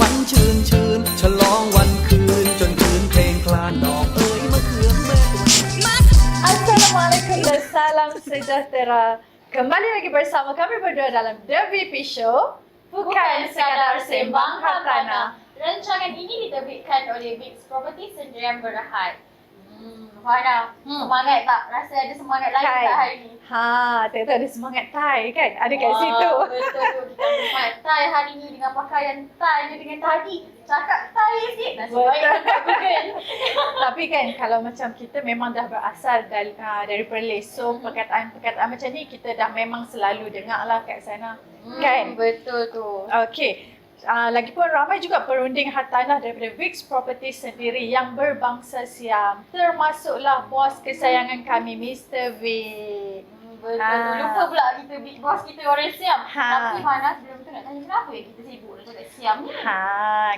ขวัญชื่นชื่นฉลองวันคืนจนคืนเพลงคลานดอกเอ๋ยมะเขือเม็ด Assalamualaikum dan salam sejahtera. Kembali lagi bersama kami berdua dalam The VP Show. Bukan sekadar sembang hartanah. Rancangan ini diterbitkan oleh Vicks Property Sdn Bhd. Fahana, semangat tak? Rasa ada semangat lagi tak hari ni? Tengok ada semangat Thai kan? Ada kat situ. Betul tu. Kita ada semangat Thai hari ni dengan pakaian Thai je dengan tadi. Cakap Thai sikit. Nasib baik tak Google. Tapi kan kalau macam kita memang dah berasal dari Perlis. So perkataan-perkataan macam ni kita dah memang selalu dengar lah kat sana. Kan? Betul tu. Okey. Lagipun ramai juga perunding hartanah daripada Vicks Property sendiri yang berbangsa Siam. Termasuklah bos kesayangan kami, Mr. Vick. Betul tu. Lupa pula kita big boss kita orang Siam. Tapi Fahana sebelum tu nak tanya kenapa kita sibuk nak cakap Siam ni?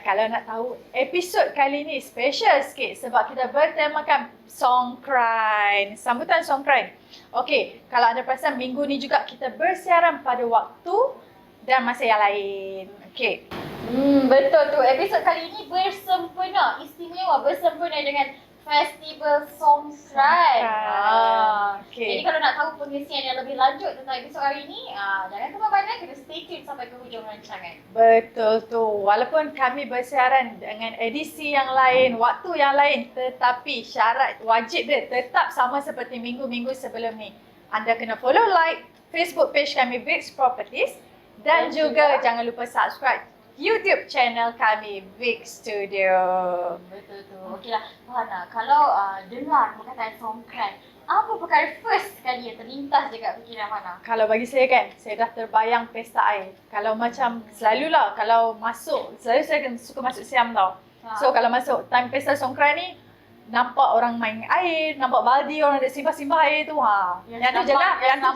Kalau nak tahu episod kali ni special sikit sebab kita bertemakan Songkran. Sambutan Songkran. Okey, kalau anda perasan minggu ni juga kita bersiaran pada waktu dan masa yang lain. Okey. Betul tu. Episod kali ini bersempena, istimewa bersempena dengan Festival Songkran. Okey. Jadi kalau nak tahu pengisian yang lebih lanjut tentang episod hari ini, jangan ke mana-mana, kena stay tune sampai ke hujung rancangan. Betul tu. Walaupun kami bersiaran dengan edisi yang lain, waktu yang lain, tetapi syarat wajib dia tetap sama seperti minggu-minggu sebelum ni. Anda kena follow, like Facebook page kami Vicks Properties dan juga jangan lupa subscribe YouTube channel kami Vicks Studio. Betul tu. Okeylah, Fahana, kalau dengar perkataan Songkran, apa perkara first sekali yang terlintas je kat fikiran Fahana? Kalau bagi saya kan, saya dah terbayang pesta air. Kalau macam selalulah kalau masuk, selalu saya suka masuk Siam tau. So kalau masuk time pesta Songkran ni, nampak orang main air, nampak baldi orang ada simbah-simbah air tu. Yang tu je lah, yang tahu.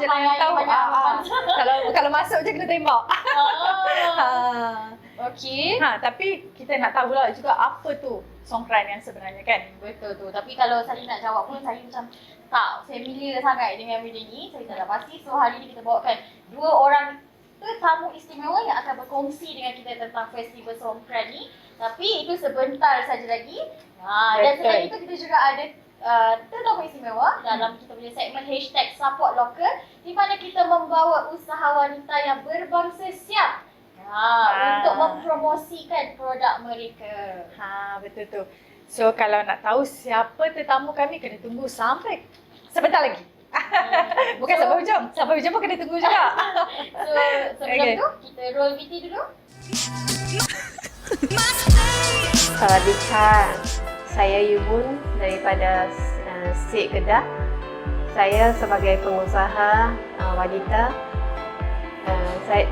Kalau masuk je kena tembak. Okey. Tapi kita nak tahu lah juga apa tu Songkran yang sebenarnya kan. Betul tu. Tapi kalau saya nak jawab pun saya macam tak familiar sangat dengan benda ni. Saya tak pasti. So hari ni kita bawakan dua orang tetamu istimewa yang akan berkongsi dengan kita tentang Festival Songkran ni. Tapi itu sebentar saja lagi. Dan selain itu kita juga ada tetamu istimewa dalam kita punya segmen #support local di mana kita membawa usaha wanita yang berbangsa Siam untuk mempromosikan produk mereka. Betul tu. So kalau nak tahu siapa tetamu kami kena tunggu sampai sebentar lagi. Bukan sampai hujung. Sampai hujung pun kena tunggu juga. So sebelum tu kita roll VT dulu. Sawadika, saya Yubun daripada Sik Kedah. Saya sebagai pengusaha wanita.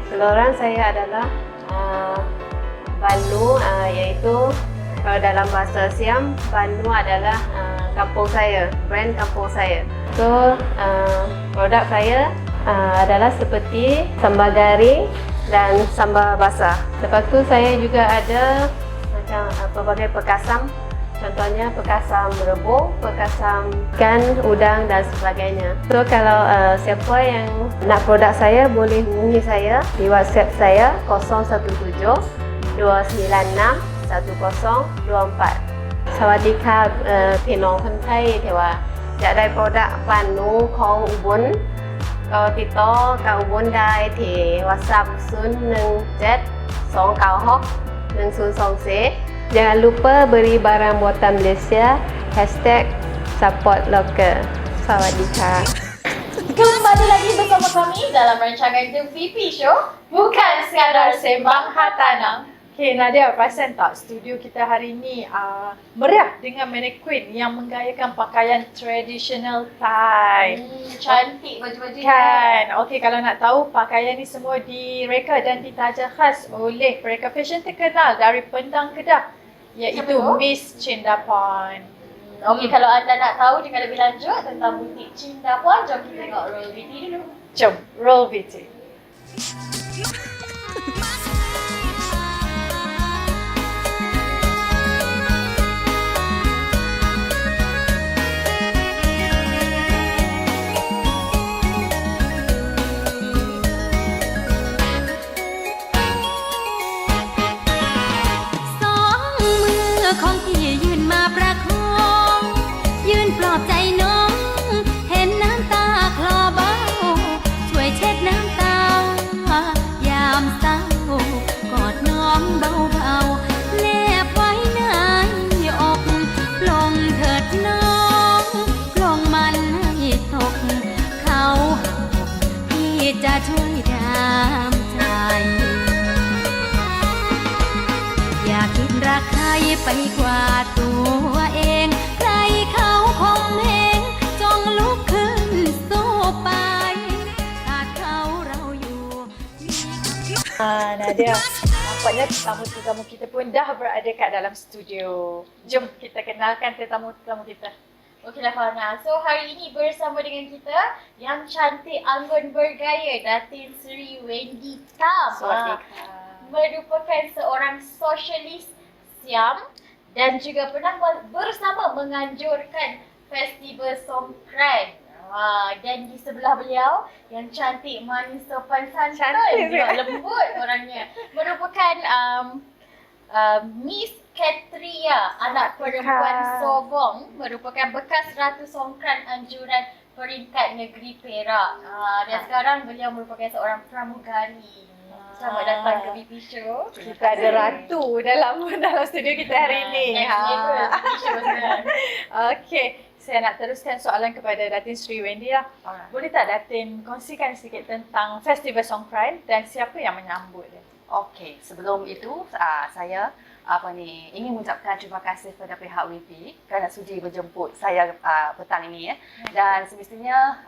Keluaran saya adalah Banu, iaitu kalau dalam bahasa Siam, Banu adalah kampung saya, brand kampung saya. So produk saya adalah seperti sambal garing dan sambal basah. Lepas tu saya juga ada macam pelbagai perkasam. Contohnya perkasam rebung, perkasam ikan, udang dan sebagainya. So kalau siapa yang nak produk saya boleh hubungi saya di WhatsApp saya 017 296 1024. สวัสดีค่ะพี่น้องคนไทยที่ว่าจะได้โปรดักต์บ้านหนูของอุบลก็ติดต่อกับอุบลได้ที่ WhatsApp 017 296 1024. Jangan lupa beri barang buatan Malaysia #support local. Sawadika. Kembali lagi bersama kami dalam rancangan The VP Show. Bukan sekadar sembang hartanah. Okay Nadia, perasan tak studio kita hari ni meriah dengan mannequin yang menggayakan pakaian tradisional Thai. Cantik baju-baju Kan. Okay, kalau nak tahu pakaian ni semua direka dan ditaja khas oleh mereka fashion terkenal dari Pendang Kedah, iaitu Miss Chindapan. Okey, kalau anda nak tahu dengan lebih lanjut tentang butik Chindapan, jom kita tengok roll VT dulu. Jom, roll VT. ากใครไปกว่าตัวเองใครเขาคงเหงจงลุกขึ้นสู้ไปขาดเขาเราอยู่ Nadia, nampaknya tetamu-tetamu kita pun dah berada kat dalam studio. Jom kita kenalkan tetamu-tetamu kita. Okeylah Farna. So hari ini bersama dengan kita yang cantik anggun bergaya Datin Seri Wendy Tam. Merupakan seorang sosialis Siam dan juga pernah bersama menganjurkan festival Songkran. Dan di sebelah beliau yang cantik, manis, sopan, santun, juga lembut orangnya. Merupakan Miss Katria, anak perempuan Sogong, merupakan bekas Ratu Songkran anjuran peringkat negeri Perak. Dan sekarang beliau merupakan seorang pramugari. Selamat datang ke BP Show. Kita ada ratu dalam studio kita hari ini. Okey, saya nak teruskan soalan kepada Datin Sri Wendy lah. Boleh tak Datin kongsikan sikit tentang Festival Songkran dan siapa yang menyambut dia? Okey, sebelum itu saya ingin mengucapkan terima kasih kepada pihak WP kerana sudi menjemput saya petang ini ya. Dan semestinya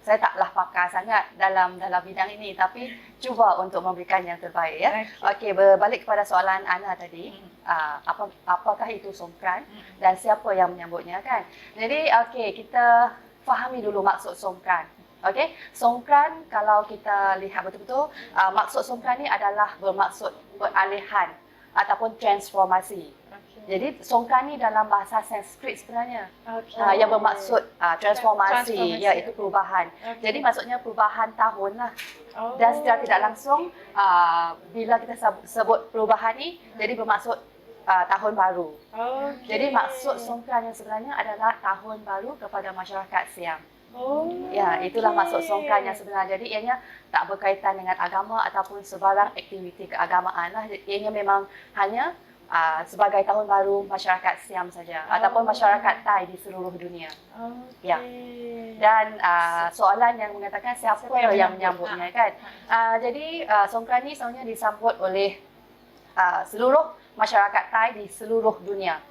saya taklah pakar sangat dalam bidang ini tapi cuba untuk memberikan yang terbaik ya. Okey, berbalik kepada soalan Ana tadi, apakah itu Songkran dan siapa yang menyambutnya kan. Jadi okey, kita fahami dulu maksud Songkran. Okey, Songkran kalau kita lihat betul-betul maksud Songkran ni adalah bermaksud peralihan ataupun transformasi. Jadi Songkran ni dalam bahasa Sanskrit sebenarnya yang bermaksud transformasi, iaitu perubahan. Jadi maksudnya perubahan tahun lah. Dan secara tidak langsung bila kita sebut perubahan ni jadi bermaksud tahun baru. Jadi maksud Songkran yang sebenarnya adalah tahun baru kepada masyarakat Siam. Ya, itulah maksud Songkran yang sebenarnya. Jadi ianya tak berkaitan dengan agama ataupun sebarang aktiviti keagamaan lah. Ianya memang hanya sebagai tahun baru masyarakat Siam saja ataupun masyarakat Thai di seluruh dunia. Ya. Dan soalan yang mengatakan siapa yang menyambutnya kan. Jadi Songkran ni sebenarnya disambut oleh seluruh masyarakat Thai di seluruh dunia.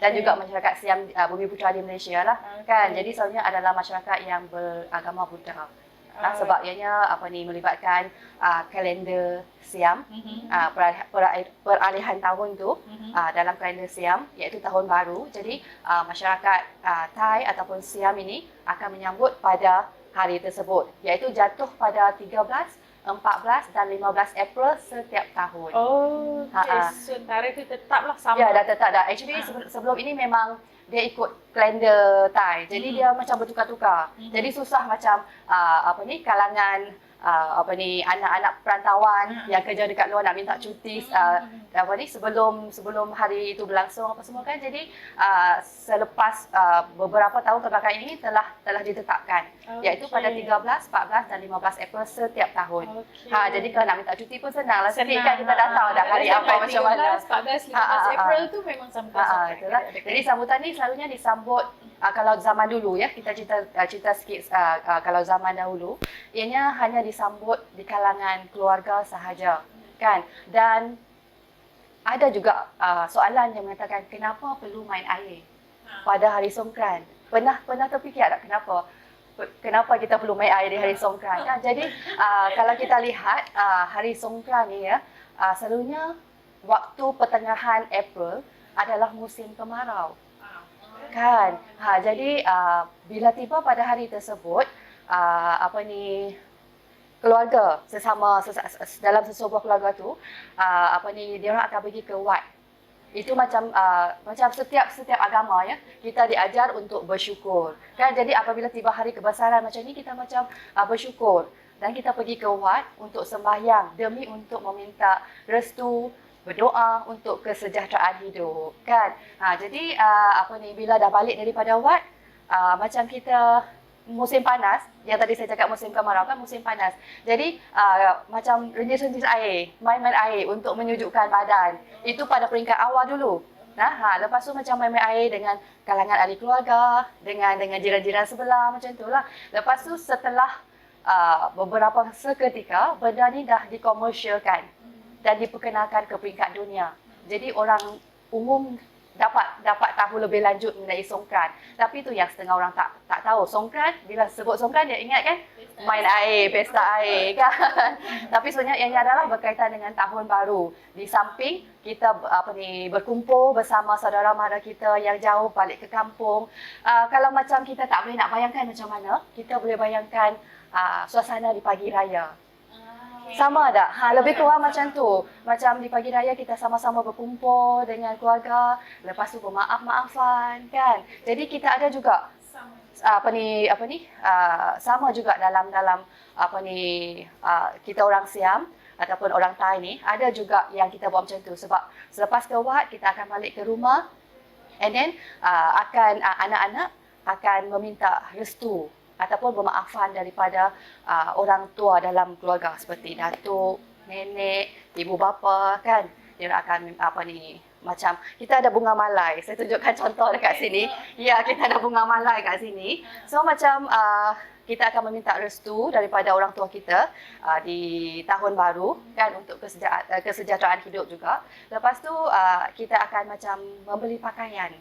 Dan juga masyarakat Siam Bumi Putra di Malaysia lah kan. Jadi sebenarnya adalah masyarakat yang beragama Buddha. Sebab ianya melibatkan kalender Siam, peralihan tahun tu dalam kalender Siam iaitu tahun baru. Jadi masyarakat Thai ataupun Siam ini akan menyambut pada hari tersebut iaitu jatuh pada 13, 14 dan 15 April setiap tahun. So tarikh itu tetaplah sama. Ya, dah tetap dah. Actually sebelum ini memang dia ikut kalender Thai. Jadi dia macam bertukar-tukar. Jadi susah macam kalangan anak-anak perantauan yang kerja dekat luar nak minta cuti sebelum hari itu berlangsung apa semua kan. Jadi selepas beberapa tahun kebelakang ini telah ditetapkan iaitu pada 13, 14 dan 15 April setiap tahun. Jadi kalau nak minta cuti pun senang lah sikit kan, kita dah tahu dah hari apa macam mana. 13, 14, 15 April tu memang sambutan. Itulah. Jadi sambutan ni selalunya disambut kalau zaman dulu ya, kita cerita sikit kalau zaman dahulu ianya hanya disambut di kalangan keluarga sahaja kan. Dan ada juga soalan yang mengatakan kenapa perlu main air pada hari Songkran. Pernah terfikir tak kenapa kita perlu main air di hari Songkran kan? Jadi kalau kita lihat hari Songkran ni ya, selalunya waktu pertengahan April adalah musim kemarau. Kan. Jadi bila tiba pada hari tersebut keluarga dalam sesebuah keluarga tu dia orang akan pergi ke wat. Itu macam setiap agama ya, kita diajar untuk bersyukur. Kan, jadi apabila tiba hari kebesaran macam ni kita macam bersyukur dan kita pergi ke wat untuk sembahyang demi untuk meminta restu, berdoa untuk kesejahteraan hidup kan. Jadi bila dah balik daripada wat, macam kita musim panas, yang tadi saya cakap musim kemarau kan, musim panas. Jadi macam renjis-renjis air, main-main air untuk menyujukkan badan. Itu pada peringkat awal dulu. Lepas tu macam main-main air dengan kalangan ahli keluarga, dengan jiran-jiran sebelah macam itulah. Lepas tu setelah beberapa seketika benda ni dah dikomersialkan dan diperkenalkan ke peringkat dunia. Jadi orang umum dapat tahu lebih lanjut mengenai Songkran. Tapi tu yang setengah orang tak tahu. Songkran, bila sebut Songkran dia ingat kan main air, pesta air kan. Tapi sebenarnya ianya adalah berkaitan dengan tahun baru. Di samping kita berkumpul bersama saudara mara kita yang jauh balik ke kampung. Kalau macam kita tak boleh nak bayangkan macam mana, kita boleh bayangkan suasana di pagi raya. Sama tak? Lebih kurang macam tu. Macam di pagi raya kita sama-sama berkumpul dengan keluarga, lepas tu bermaaf-maafan kan. Jadi kita ada juga sama juga dalam kita orang Siam ataupun orang Thai ni, ada juga yang kita buat macam tu. Sebab selepas kewat kita akan balik ke rumah, and then anak-anak akan meminta restu ataupun bermaafan daripada orang tua dalam keluarga seperti datuk, nenek, ibu bapa kan. Dia akan macam kita ada bunga malai. Saya tunjukkan contoh dekat sini. Ya, kita ada bunga malai kat sini. So macam kita akan meminta restu daripada orang tua kita di tahun baru kan, untuk kesejahteraan hidup juga. Lepas tu kita akan macam membeli pakaian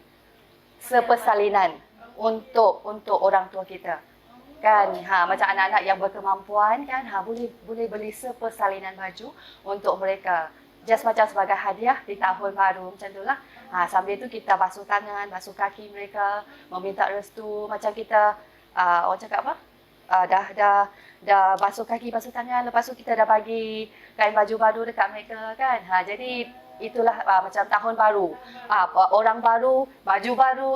sepersalinan untuk orang tua kita. Kan, macam anak-anak yang berkemampuan kan, boleh beli sepersalinan baju untuk mereka. Just macam sebagai hadiah di tahun baru macam itulah. Sambil tu kita basuh tangan, basuh kaki mereka, meminta restu. Macam kita orang cakap apa? Dah basuh kaki, basuh tangan, lepas tu kita dah bagi kain baju baru dekat mereka kan. Jadi itulah macam tahun baru. Orang baru, baju baru,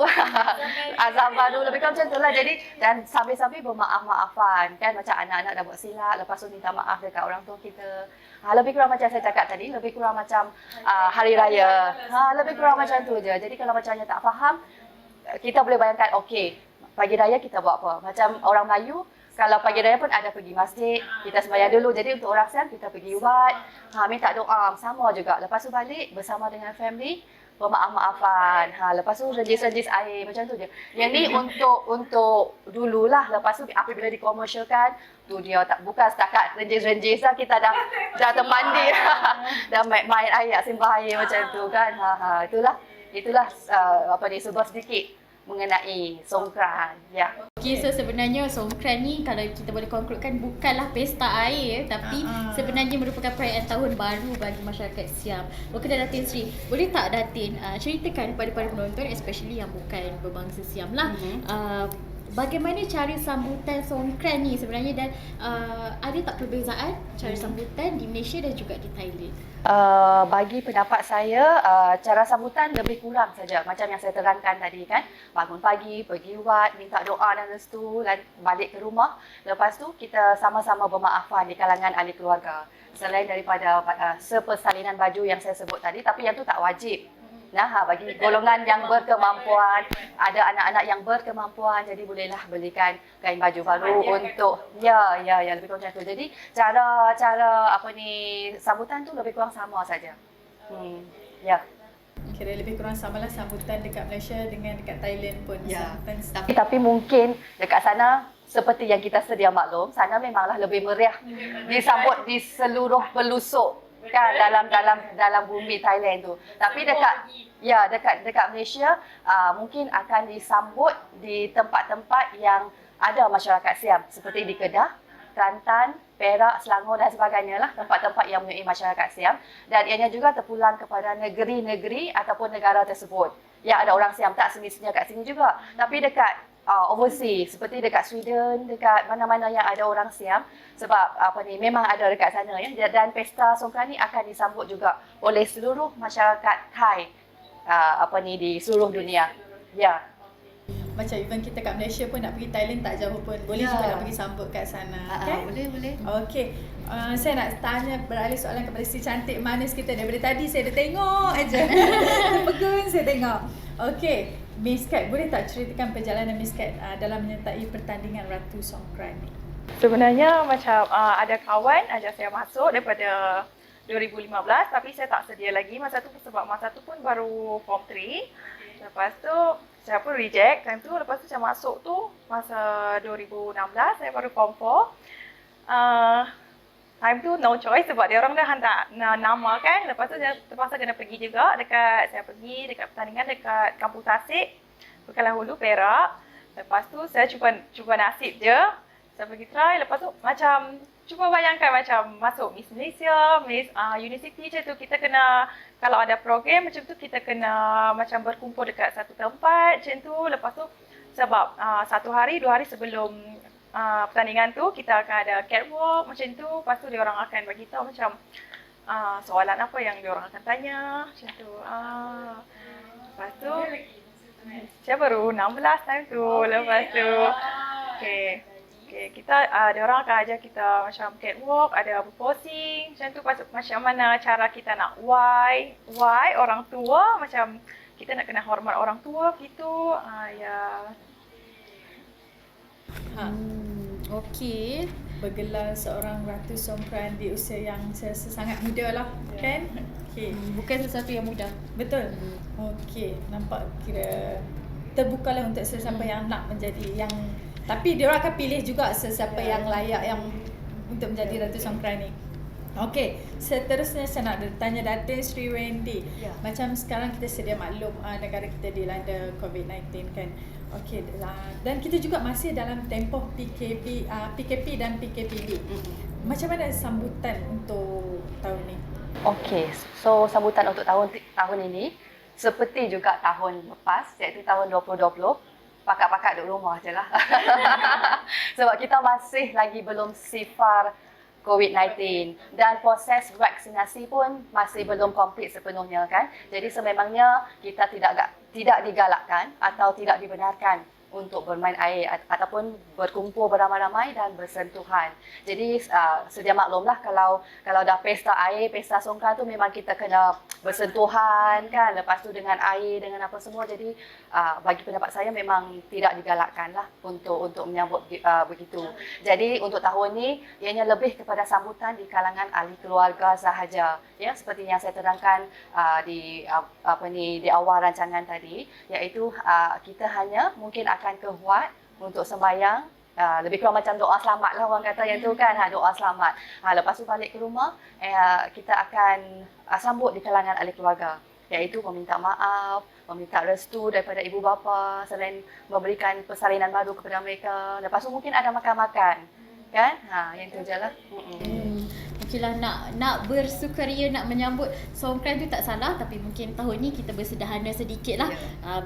azam baru, lebih kurang macam itulah. Jadi dan sambil-sambil bermaaf-maafan kan, macam anak-anak dah buat silap, lepas tu minta maaf dekat orang tua kita. Lebih kurang macam saya cakap tadi, lebih kurang macam hari raya. Lebih kurang macam tu je. Jadi kalau macamnya tak faham, kita boleh bayangkan, okey, pagi raya kita buat apa? Macam orang Melayu, kalau pagi raya pun ada pergi masjid, kita sembahyang dulu. Jadi untuk orang Siam kita pergi ubat, minta doa, sama juga. Lepas tu balik bersama dengan family, bermaaf-maafan. Lepas tu renjis-renjis air macam tu je. Yang ni untuk dululah. Lepas tu apabila dikomersialkan, tu dia bukan setakat renjis-renjis lah, kita dah termandi. Dah main air, simbah air macam tu kan. Itulah sebuah sedikit mengenai Songkran. Ya. Okay, so sebenarnya Songkran ni kalau kita boleh konkludkan bukanlah pesta air, tapi sebenarnya merupakan perayaan tahun baru bagi masyarakat Siam. Okey, Datin Sri, boleh tak Datin ceritakan kepada para penonton, especially yang bukan berbangsa Siam lah, bagaimana cara sambutan Songkran ni sebenarnya, dan ada tak perbezaan cara sambutan di Malaysia dan juga di Thailand? Bagi pendapat saya, cara sambutan lebih kurang saja. Macam yang saya terangkan tadi kan, bangun pagi, pergi wat, minta doa dan restu, balik ke rumah. Lepas tu kita sama-sama bermaafan di kalangan ahli keluarga. Selain daripada sepersalinan baju yang saya sebut tadi, tapi yang tu tak wajib. Bagi golongan yang berkemampuan, ada anak-anak yang berkemampuan, jadi bolehlah belikan kain baju baru untuk lebih kurang macam tu. Jadi cara sambutan tu lebih kurang sama saja. Kira lebih kurang samalah sambutan dekat Malaysia dengan dekat Thailand pun. Tapi mungkin dekat sana seperti yang kita sedia maklum, sana memanglah lebih meriah disambut di seluruh pelosok kan, dalam bumi Thailand tu. Tapi dekat Malaysia mungkin akan disambut di tempat-tempat yang ada masyarakat Siam, seperti di Kedah, Kelantan, Perak, Selangor dan sebagainya lah, tempat-tempat yang mempunyai masyarakat Siam. Dan ianya juga terpulang kepada negeri-negeri ataupun negara tersebut yang ada orang Siam. Tak semestinya kat sini juga, tapi dekat overseas, seperti dekat Sweden, dekat mana-mana yang ada orang Siam, sebab memang ada dekat sana ya. Dan pesta Songkran ni akan disambut juga oleh seluruh masyarakat Thai di seluruh dunia. Ya. Macam even kita kat Malaysia pun nak pergi Thailand tak jauh pun, boleh juga nak pergi sambut kat sana. Boleh. Okey. Saya nak tanya beralih soalan kepada si cantik manis kita. Daripada tadi saya dah tengok aja. Terpegun saya tengok. Okey, Miss Kat, boleh tak ceritakan perjalanan Miss Kat dalam menyertai pertandingan Ratu Songkran ni? Sebenarnya macam ada kawan ajak saya masuk daripada 2015, tapi saya tak sedia lagi masa tu sebab masa tu pun baru form 3. Lepas tu saya pun reject time tu. Lepas tu saya masuk tu masa 2016, saya baru form 4. time tu no choice sebab dia orang dah hantar nama kan. Lepas tu saya terpaksa kena pergi juga saya pergi dekat pertandingan dekat Kampung Tasik, Bekalan Hulu, Perak. Lepas tu saya cuba nasib je. Saya pergi try, lepas tu macam cuba bayangkan macam masuk Miss Malaysia, Miss University je tu, kita kena, kalau ada program macam tu kita kena macam berkumpul dekat satu tempat macam tu. Lepas tu sebab 1 hari 2 hari sebelum pertandingan tu kita akan ada catwalk macam tu. Lepas tu dia orang akan bagi tahu macam soalan apa yang dia orang akan tanya macam tu. Lepas tu saya baru 16 time tu. Lepas tu kita dia orang akan ajar kita macam catwalk, ada posing macam tu, macam mana cara kita nak why orang tua, macam kita nak kena hormat orang tua gitu. Okey, bergelar seorang Ratu Songkran di usia yang sangat muda lah, kan? Okey. Bukan sesuatu yang mudah. Betul. Okey, nampak kira terbukalah untuk sesiapa yang nak menjadi yang, tapi dia orang akan pilih juga sesiapa yang layak yang untuk menjadi Ratu Songkran ni. Okey, seterusnya saya nak tanya Datin Sri Wendy. Macam sekarang kita sedia maklum negara kita dilanda COVID-19 kan. Okey, dan kita juga masih dalam tempoh PKP dan PKPB. Macam mana sambutan untuk tahun ni? Okey, so sambutan untuk tahun ini seperti juga tahun lepas, iaitu tahun 2020. Pakat-pakat duduk rumah je lah. Sebab kita masih lagi belum sifar COVID-19 dan proses vaksinasi pun masih belum komplit sepenuhnya kan. Jadi sememangnya kita tidak digalakkan atau tidak dibenarkan untuk bermain air ataupun berkumpul beramai-ramai dan bersentuhan. Jadi sedia maklumlah kalau dah pesta air, pesta Songkran tu memang kita kena bersentuhan kan, lepas tu dengan air, dengan apa semua. Jadi bagi pendapat saya memang tidak digalakkan lah untuk menyambut begitu. Jadi untuk tahun ni ianya lebih kepada sambutan di kalangan ahli keluarga sahaja. Ya, seperti yang saya terangkan di awal rancangan tadi, iaitu kita hanya mungkin akan ke Huat untuk sembahyang, lebih kurang macam doa selamat lah orang kata yang tu kan, doa selamat. Lepas tu balik ke rumah, kita akan sambut di kalangan ahli keluarga, iaitu meminta maaf, meminta restu daripada ibu bapa, selain memberikan persalinan baru kepada mereka. Lepas tu mungkin ada makan-makan kan, yang tu je lah. Okeylah, nak bersukaria, nak menyambut Songkran tu tak salah, tapi mungkin tahun ni kita bersederhana sedikit lah,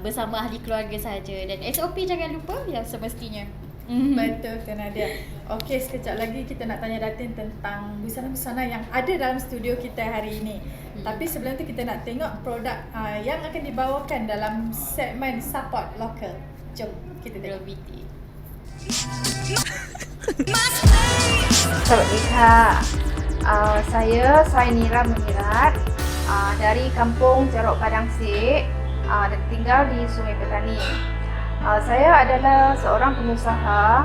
bersama ahli keluarga saja, dan SOP jangan lupa yang semestinya. Betul Tuan Nadia. Okey, sekejap lagi kita nak tanya Datin tentang busana-busana yang ada dalam studio kita hari ini. Tapi sebelum tu kita nak tengok produk yang akan dibawakan dalam segmen Support Local. Jom kita tengok. Sawadika. Saya Sainira Menirat dari Kampung Jarok Padang Sik, dan tinggal di Sungai Petani. Saya adalah seorang pengusaha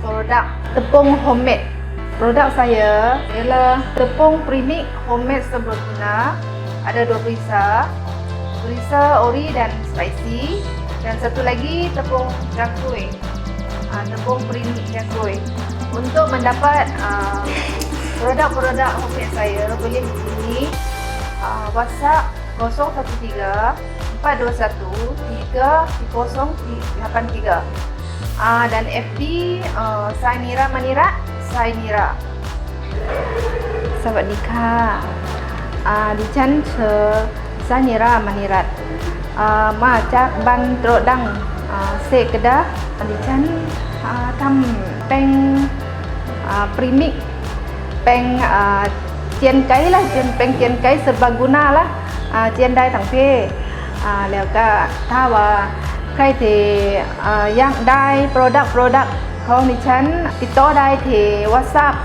produk tepung homemade. Produk saya ialah tepung premix homemade serbaguna. Ada 2 perisa ori dan spicy, dan satu lagi tepung jakui, tepung premix jakui. Untuk mendapat produk-produk homemade saya, boleh hubungi WhatsApp 013 421 3083 dan FB Sainira Menirat Sainira. Sawadika. ดิฉันเชอซานิรา มณีรัตน์มาจากบ้านโตรดังเซกดาดิฉันทำเป็นพรีมิกเป็นเจียนไก่lahเป็นเจียนไก่serbaguna lah เจียนได้ทั้งเพศแล้วก็ถ้าว่าใครที่อยากได้ product ของดิฉันติดต่อได้ที่ WhatsApp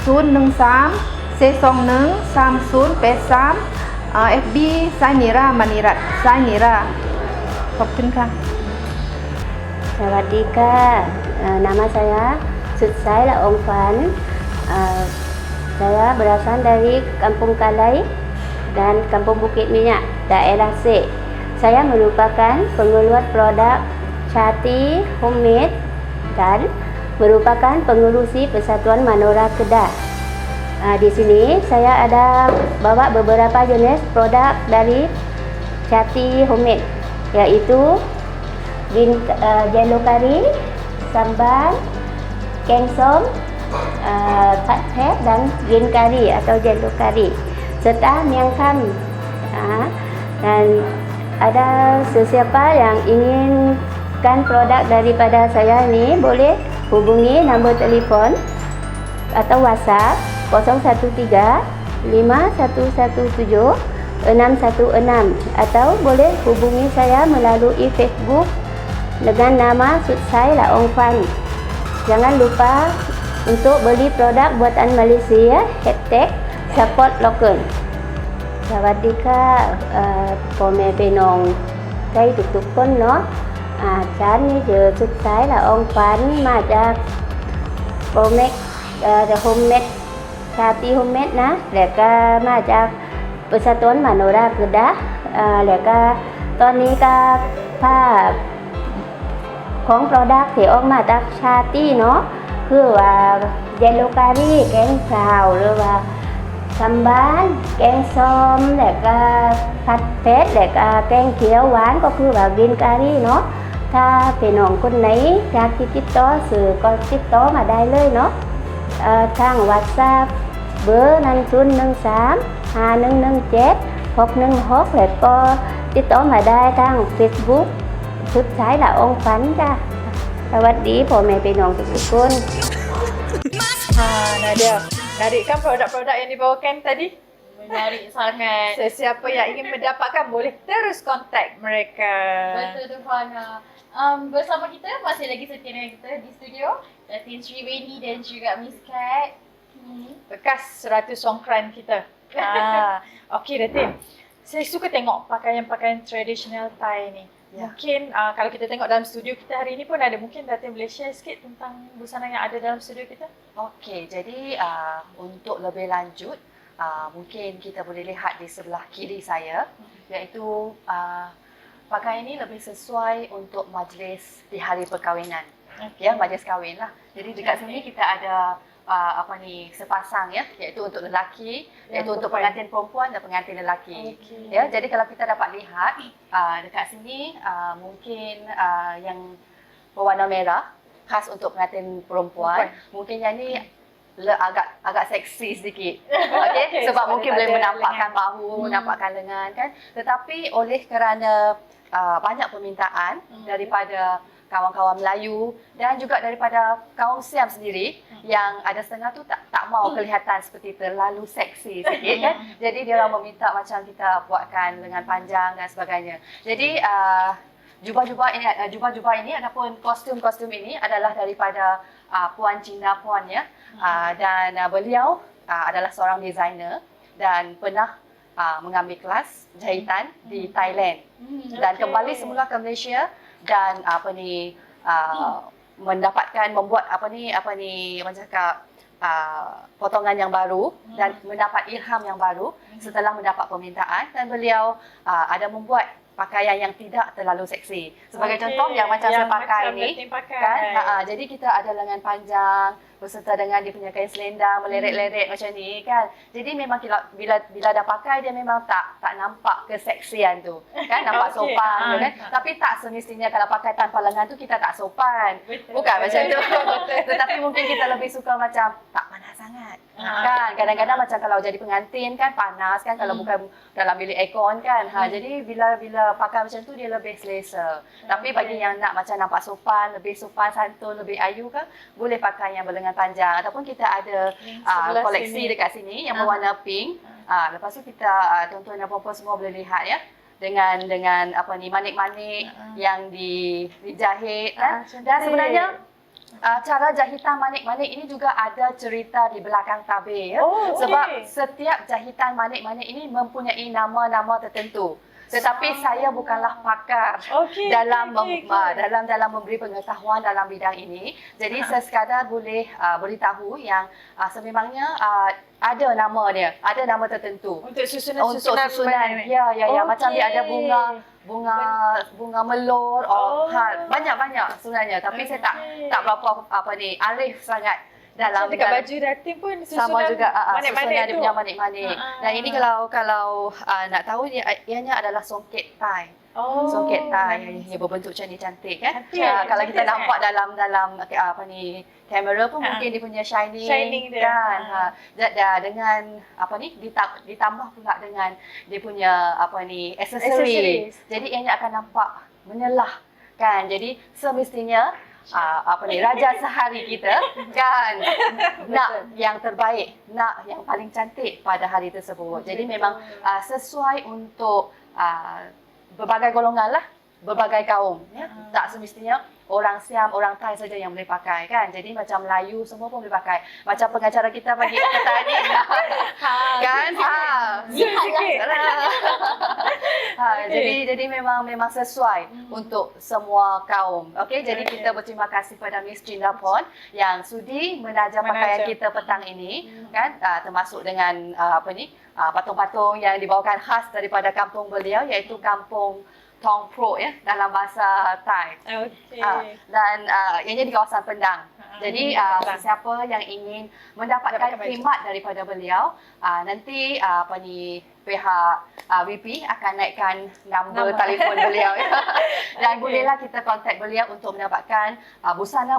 013-421-3083 FB Sainira Menirat Sainira. ขอบคุณค่ะ Sawadika, nama saya Sutsai Laong Fan. Saya berasal dari Kampung Kalai dan Kampung Bukit Minyak, daerah Sik. Saya merupakan pengeluar produk Chati Homemade dan merupakan pengurusi Persatuan Manora Kedah. Di sini saya ada bawa beberapa jenis produk dari Chati Homemade, yaitu jelo kari, sambal, kengsom, pat pet dan green curry atau jelo kari, serta miang kami. Dan ada sesiapa yang inginkan produk daripada saya ini, boleh hubungi nombor telefon atau WhatsApp 013 5117 616 atau boleh hubungi saya melalui Facebook dengan nama Sutsai Laong Fan. Jangan lupa untuk beli produk buatan Malaysia, #support local. สวัสดีค่ะพ่อแม่พี่น้องใกล้ทุกๆคนเนาะฉันนี่ชื่อสุดท้ายละองฝันมาจากโปรเมกโฮมเมดชาติโฮมเมดนะแล้วก็มาจากPersatuan Manora Kedah แล้วก็ตอนนี้ก็ผ้าของ product ที่ออกมาจากชาติเนาะคือว่าเยลโลการีแกงขาวหรือว่าซัมบ้านแกงส้มแล้วก็ผัดเผ็ดแล้วก็แกงเขียวหวานก็คือว่ากินการีเนาะถ้าพี่น้องคนไหนอยากติดต่อสื่อก็ติดต่อมาได้เลยเนาะทาง WhatsApp เบอร์1013 5117 616แล้วก็ติดต่อมาได้ทาง Facebook สุดท้ายละองฝันจ้ะสวัสดีพ่อแม่พี่น้องทุกๆคน Nadia, menarik kan produk-produk yang dibawakan tadi? Menarik sangat. Sesiapa yang ingin mendapatkan boleh terus kontak mereka. Betul tu Fana. Bersama kita masih lagi setia dengan kita di studio Datin Sri Weni dan juga Miss Kat. Bekas 100 songkran kita. Okey Datin. Saya suka tengok pakaian-pakaian tradisional Thai ni. Mungkin kalau kita tengok dalam studio kita hari ini pun ada, mungkin Datin boleh share sikit tentang busana yang ada dalam studio kita? Okey, jadi untuk lebih lanjut, mungkin kita boleh lihat di sebelah kiri saya, iaitu pakaian ini lebih sesuai untuk majlis di hari perkahwinan. Ya, majlis kahwin lah. Jadi dekat sini kita ada sepasang ya, iaitu untuk lelaki, iaitu untuk pengantin perempuan dan pengantin lelaki. Ya, jadi kalau kita dapat lihat dekat sini mungkin yang berwarna merah khas untuk pengantin perempuan. Mungkin yang ni agak seksi sedikit. Okey, sebab mungkin boleh menampakkan bahu, menampakkan lengan kan. Tetapi oleh kerana banyak permintaan daripada kawan-kawan Melayu dan juga daripada kaum Siam sendiri yang ada setengah tu tak mau kelihatan seperti terlalu seksi sikit kan. Jadi dia orang meminta macam kita buatkan lengan panjang dan sebagainya. Jadi jubah-jubah ini ataupun kostum-kostum ini adalah daripada Puan Cina Puan ya. Dan beliau adalah seorang designer dan pernah mengambil kelas jahitan di Thailand dan kembali semula ke Malaysia dan membuat macam cakap potongan yang baru dan mendapat ilham yang baru setelah mendapat permintaan, dan beliau ada membuat pakaian yang tidak terlalu seksi. Sebagai contoh yang macam saya pakai ni kan, jadi kita ada lengan panjang beserta dengan dia punya kain selendang meleret-leret macam ni kan. Jadi memang bila dah pakai dia memang tak nampak keseksian tu kan, nampak sopan kan. Tapi tak semestinya kalau pakai tanpa lengan tu kita tak sopan. Bukan macam tu. Tetapi mungkin kita lebih suka macam tak panas sangat. Kan kadang-kadang macam kalau jadi pengantin kan panas kan kalau bukan dalam bilik aircon kan. Jadi bila pakai macam tu dia lebih selesa. Tapi bagi yang nak macam nampak sopan, lebih sopan santun, lebih ayu kan, boleh pakai yang berlengan panjang ataupun kita ada koleksi dekat sini yang berwarna pink. Lepas tu kita tuan-tuan dan puan-puan semua boleh lihat ya dengan manik-manik yang dijahit kan. Dan sebenarnya cara jahitan manik-manik ini juga ada cerita di belakang tabir ya. Sebab setiap jahitan manik-manik ini mempunyai nama-nama tertentu. Tetapi saya bukanlah pakar dalam memberi pengetahuan dalam bidang ini. Jadi saya sekadar boleh beritahu yang sememangnya ada nama dia, ada nama tertentu. Untuk susunan. Ya. Macam dia ada bunga melur, banyak-banyak sebenarnya. Tapi saya tak berapa arif sangat dalam Macam dekat baju dating pun sama juga manik-manik susunan dia tu. punya manik-manik. Dan ini kalau nak tahu ianya adalah songket tie. Oh, Songket tie yang berbentuk macam ni cantik kan. Cantik, Kalau cantik kita sangat. nampak dalam apa ni kamera pun mungkin dia punya shining dia. kan. Dengan apa ni ditambah pula dengan dia punya apa ni accessories. Jadi ianya akan nampak menyelah kan. Jadi semestinya apa ni raja sehari kita kan nak yang terbaik, nak yang paling cantik pada hari tersebut. Jadi memang sesuai untuk berbagai golongan lah, berbagai kaum ya. Tak semestinya orang Siam, orang Thai saja yang boleh pakai kan. Jadi macam Melayu semua pun boleh pakai. Macam pengacara kita pagi kata ni kan. Jadi memang sesuai untuk semua kaum. Okey, jadi kita berterima kasih pada Miss Cinda Pon yang sudi menaja pakaian kita petang ini kan, termasuk dengan patung-patung yang dibawakan khas daripada kampung beliau, iaitu kampung Tong Pro ya dalam bahasa Thai. Okey. Dan ianya di kawasan Pendang. Jadi sesiapa yang ingin mendapatkan khidmat daripada beliau, nanti pihak VP akan naikkan nombor telefon beliau ya. Dan bolehlah kita kontak beliau untuk mendapatkan busana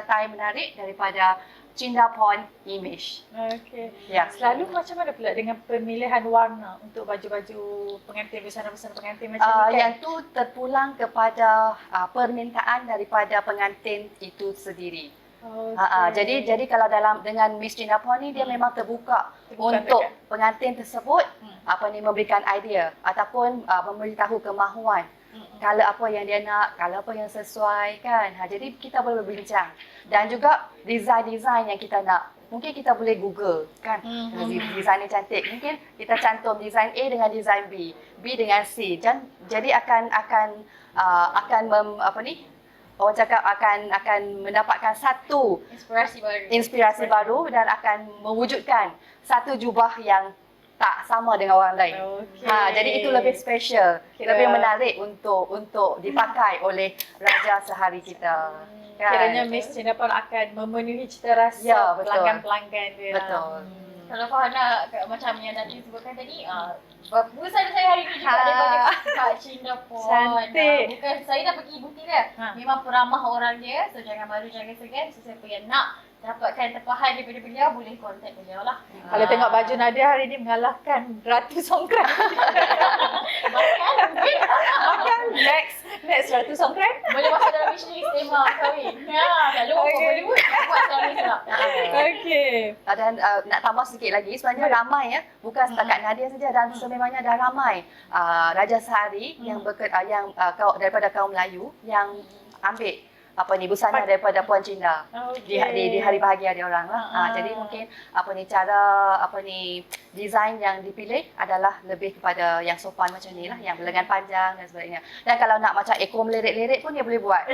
Thai menarik daripada Cinda Pon Image. Okey. Ya. Selalu macam mana pula dengan pemilihan warna untuk baju-baju pengantin, busana-busana pengantin macam ni kan? Yang tu terpulang kepada permintaan daripada pengantin itu sendiri. Jadi kalau dengan Miss Cinda Pon ni dia memang terbuka untuk pengantin tersebut memberikan idea ataupun memberitahu kemahuan. Kalau apa yang dia nak, kalau apa yang sesuai kan. Jadi kita boleh berbincang. Dan juga design-design yang kita nak. Mungkin kita boleh Google kan. Design ni cantik. Mungkin kita cantum design A dengan design B, B dengan C. Jadi akan orang cakap akan mendapatkan satu inspirasi baru dan akan mewujudkan satu jubah yang tak sama dengan orang lain. Jadi itu lebih special, lebih menarik untuk dipakai oleh raja sehari kita. Kan? Kiranya Miss Cinda Pon akan memenuhi cita rasa pelanggan-pelanggan dia. Betul. Kalau Farhana macam yang Datin sebutkan tadi, busana saya hari ni juga daripada Kak Cinda Pon. Cantik. Bukan saya dah pergi bukti dia. Memang peramah orang dia. So jangan malu, jangan segan. So siapa yang nak dapatkan tempahan daripada beliau, boleh kontak beliau lah. Kalau tengok baju Nadia hari ni mengalahkan Ratu Songkran. Makan next Ratu Songkran. Boleh masuk dalam wish list tema kahwin. Tak lupa Bollywood. Buat kahwin sebab. Okey. Dan nak tambah sedikit lagi, sebenarnya ramai ya, bukan setakat Nadia saja, dan sememangnya dah ramai raja sehari yang daripada kaum Melayu yang ambil busana daripada Puan Cinda di hari bahagia dia orang lah. Jadi mungkin cara design yang dipilih adalah lebih kepada yang sopan macam ni lah, yang berlengan panjang dan sebagainya. Dan kalau nak macam ekor melirik-lirik pun dia boleh buat.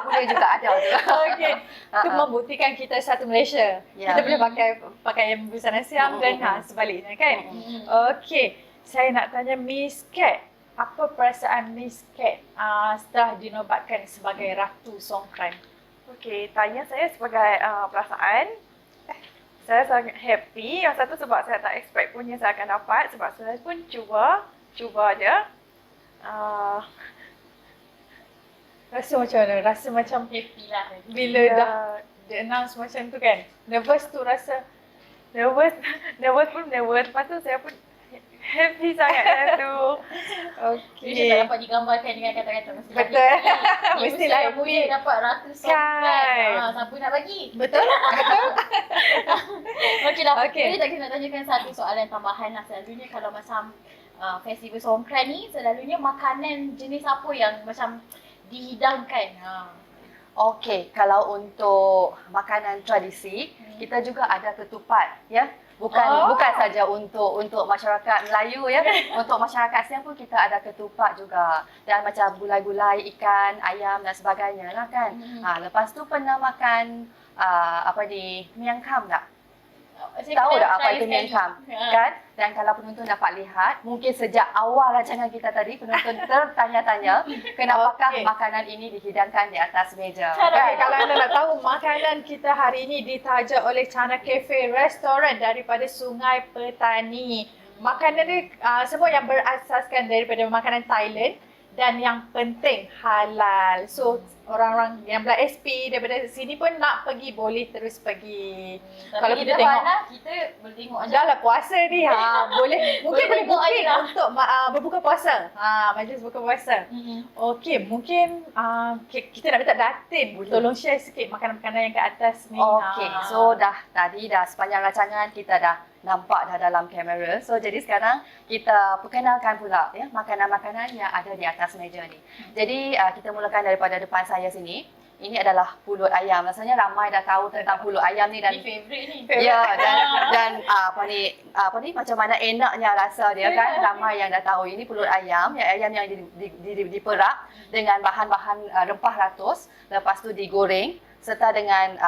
Boleh juga ada juga. Okey. Itu membuktikan kita satu Malaysia. Kita boleh pakai busana Siam dan sebaliknya kan. Okey. Saya nak tanya Miss Cat. Apa perasaan Miss Cat setelah dinobatkan sebagai Ratu Songkran? Okey, tanya saya sebagai perasaan. Saya sangat happy. Yang satu sebab saya tak expect punya saya akan dapat. Sebab saya pun cuba je. Rasa macam mana? Rasa macam Happy lah. bila dah di-announce macam tu kan? Nervous tu rasa? Nervous pun nervous. Lepas tu saya pun happy sangat saya tu. Dia tak dapat digambarkan dengan kata-kata. Betul. Mestilah happy dapat Ratu Songkran. Siapa nak bagi? Betul? Okeylah. Jadi tak kita nak tanyakan satu soalan tambahan lah. Selalunya kalau macam festival Songkran ni, selalunya makanan jenis apa yang macam dihidangkan? Okey, kalau untuk makanan tradisi, kita juga ada ketupat ya. Bukan saja untuk masyarakat Melayu ya. Untuk masyarakat Siam pun kita ada ketupat juga. Dan macam gulai-gulai, ikan, ayam dan sebagainya lah kan. Lepas tu pernah makan miang kham tak? tahu tak apa itu miang kam, kan? Dan kalau penonton dapat lihat, mungkin sejak awal rancangan kita tadi, penonton tertanya-tanya kenapakah makanan ini dihidangkan di atas meja. Kan? Kalau anda nak tahu, makanan kita hari ini ditaja oleh Chana Cafe Restoran daripada Sungai Petani. Makanan ni semua yang berasaskan daripada makanan Thailand dan yang penting halal. So orang-orang yang belah SP daripada sini pun nak pergi boleh terus pergi. Kalau kita tengok kita boleh tengok aja. dah lah puasa ni boleh mungkin boleh booking untuk berbuka puasa. Majlis buka puasa. Okey, mungkin kita nak minta Datin tolong share sikit makanan-makanan yang ke atas ni. Okey, so tadi sepanjang rancangan kita dah nampak dah dalam kamera. So jadi sekarang kita perkenalkan pula ya makanan-makanan yang ada di atas meja ni. Jadi kita mulakan daripada depan saya sini. Ini adalah pulut ayam. Rasanya ramai dah tahu tentang pulut ayam ni dan Favorite ni. ya dan apa ni macam mana enaknya rasa dia kan. Ramai yang dah tahu ini pulut ayam yang diperak dengan bahan-bahan rempah ratus, lepas tu digoreng serta dengan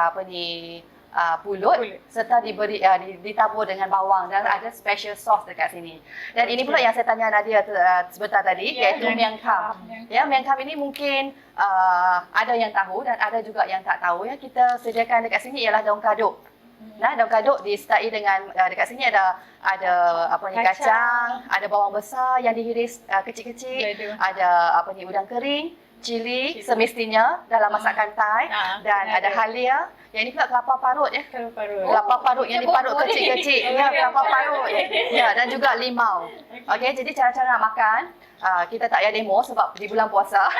pulut serta diberi ditabur dengan bawang dan ada special sauce dekat sini. Dan ini pula yang saya tanya Nadia sebentar tadi, iaitu miang kam. Ya, miang kam ini mungkin ada yang tahu dan ada juga yang tak tahu ya. Kita sediakan dekat sini ialah daun kaduk. Nah, daun kaduk disertai dengan dekat sini ada kacang, ada bawang besar yang dihiris kecil-kecil, ada udang kering, cili semestinya dalam masakan Thai dan ada halia. Yang ini pula kelapa parut ya. Kelapa parut yang diparut kecil-kecil. Ya, kelapa parut. Ya, dan juga limau. Okey, jadi cara-cara nak makan kita tak payah demo sebab di bulan puasa.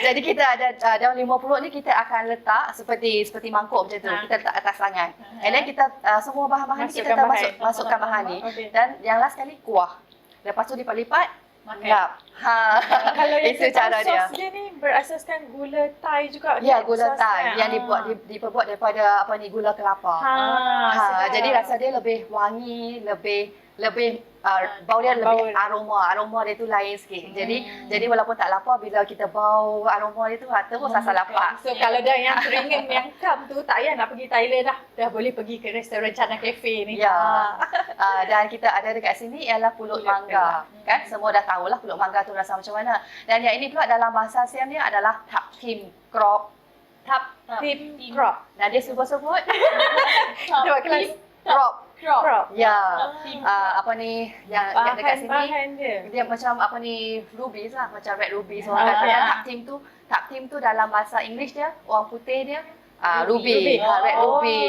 Jadi kita ada daun limau purut ni kita akan letak seperti mangkuk macam tu. Kita letak atas tangan. And then kita semua bahan-bahan ni kita masukkan bahan ni. Dan yang last sekali kuah. Lepas tu lipat-lipat. Mantap. Kalau yang itu cara dia. Sos dia ni berasaskan gula Thai juga. Ya, gula Thai yang diperbuat daripada gula kelapa. Jadi rasa dia lebih wangi, lebih bau dia lebih aroma dia tu lain sikit. Jadi walaupun tak lapar, bila kita bau aroma dia tu terus rasa lapar. So kalau dah yang teringin miang kam tu tak payah nak pergi Thailand dah boleh pergi ke restoran Chana Cafe ni. Ya. Dan kita ada dekat sini ialah pulut mangga. Kan semua dah tahulah pulut mangga tu rasa macam mana. Dan yang ini pula dalam bahasa Siam dia adalah tap tim crop. Tap tim crop. Nadia sebut-sebut. Buat kelas Crop. Ya. Yang dekat sini bahan dia macam rubies lah, macam red rubies orang kata. Tap tim tu dalam bahasa English dia, orang putih dia ruby. Red ruby.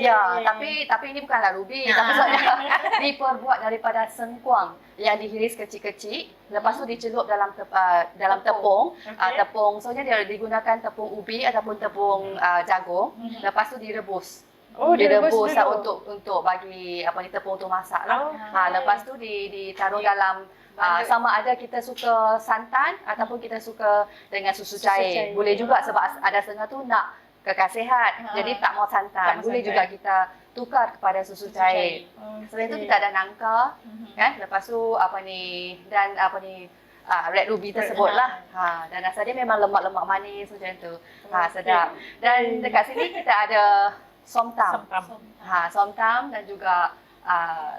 Ya, tapi ini bukanlah ruby, tapi maksudnya diperbuat daripada sengkuang yang dihiris kecil-kecil, lepas tu dicelup dalam tepung. Tepung, soalnya dia digunakan tepung ubi ataupun tepung jagung, lepas tu direbus. Direbus untuk bagi tepung tu masak lah. Lepas tu ditaruh dalam sama ada kita suka santan ataupun kita suka dengan susu cair. Boleh juga sebab ada setengah tu nak kekal sihat. Jadi tak mau santan. Boleh juga kita tukar kepada susu cair. Selain tu kita ada nangka kan. Lepas tu red ruby tersebut lah. Dan rasa dia memang lemak-lemak manis macam tu. Sedap. Dan dekat sini kita ada som tam dan juga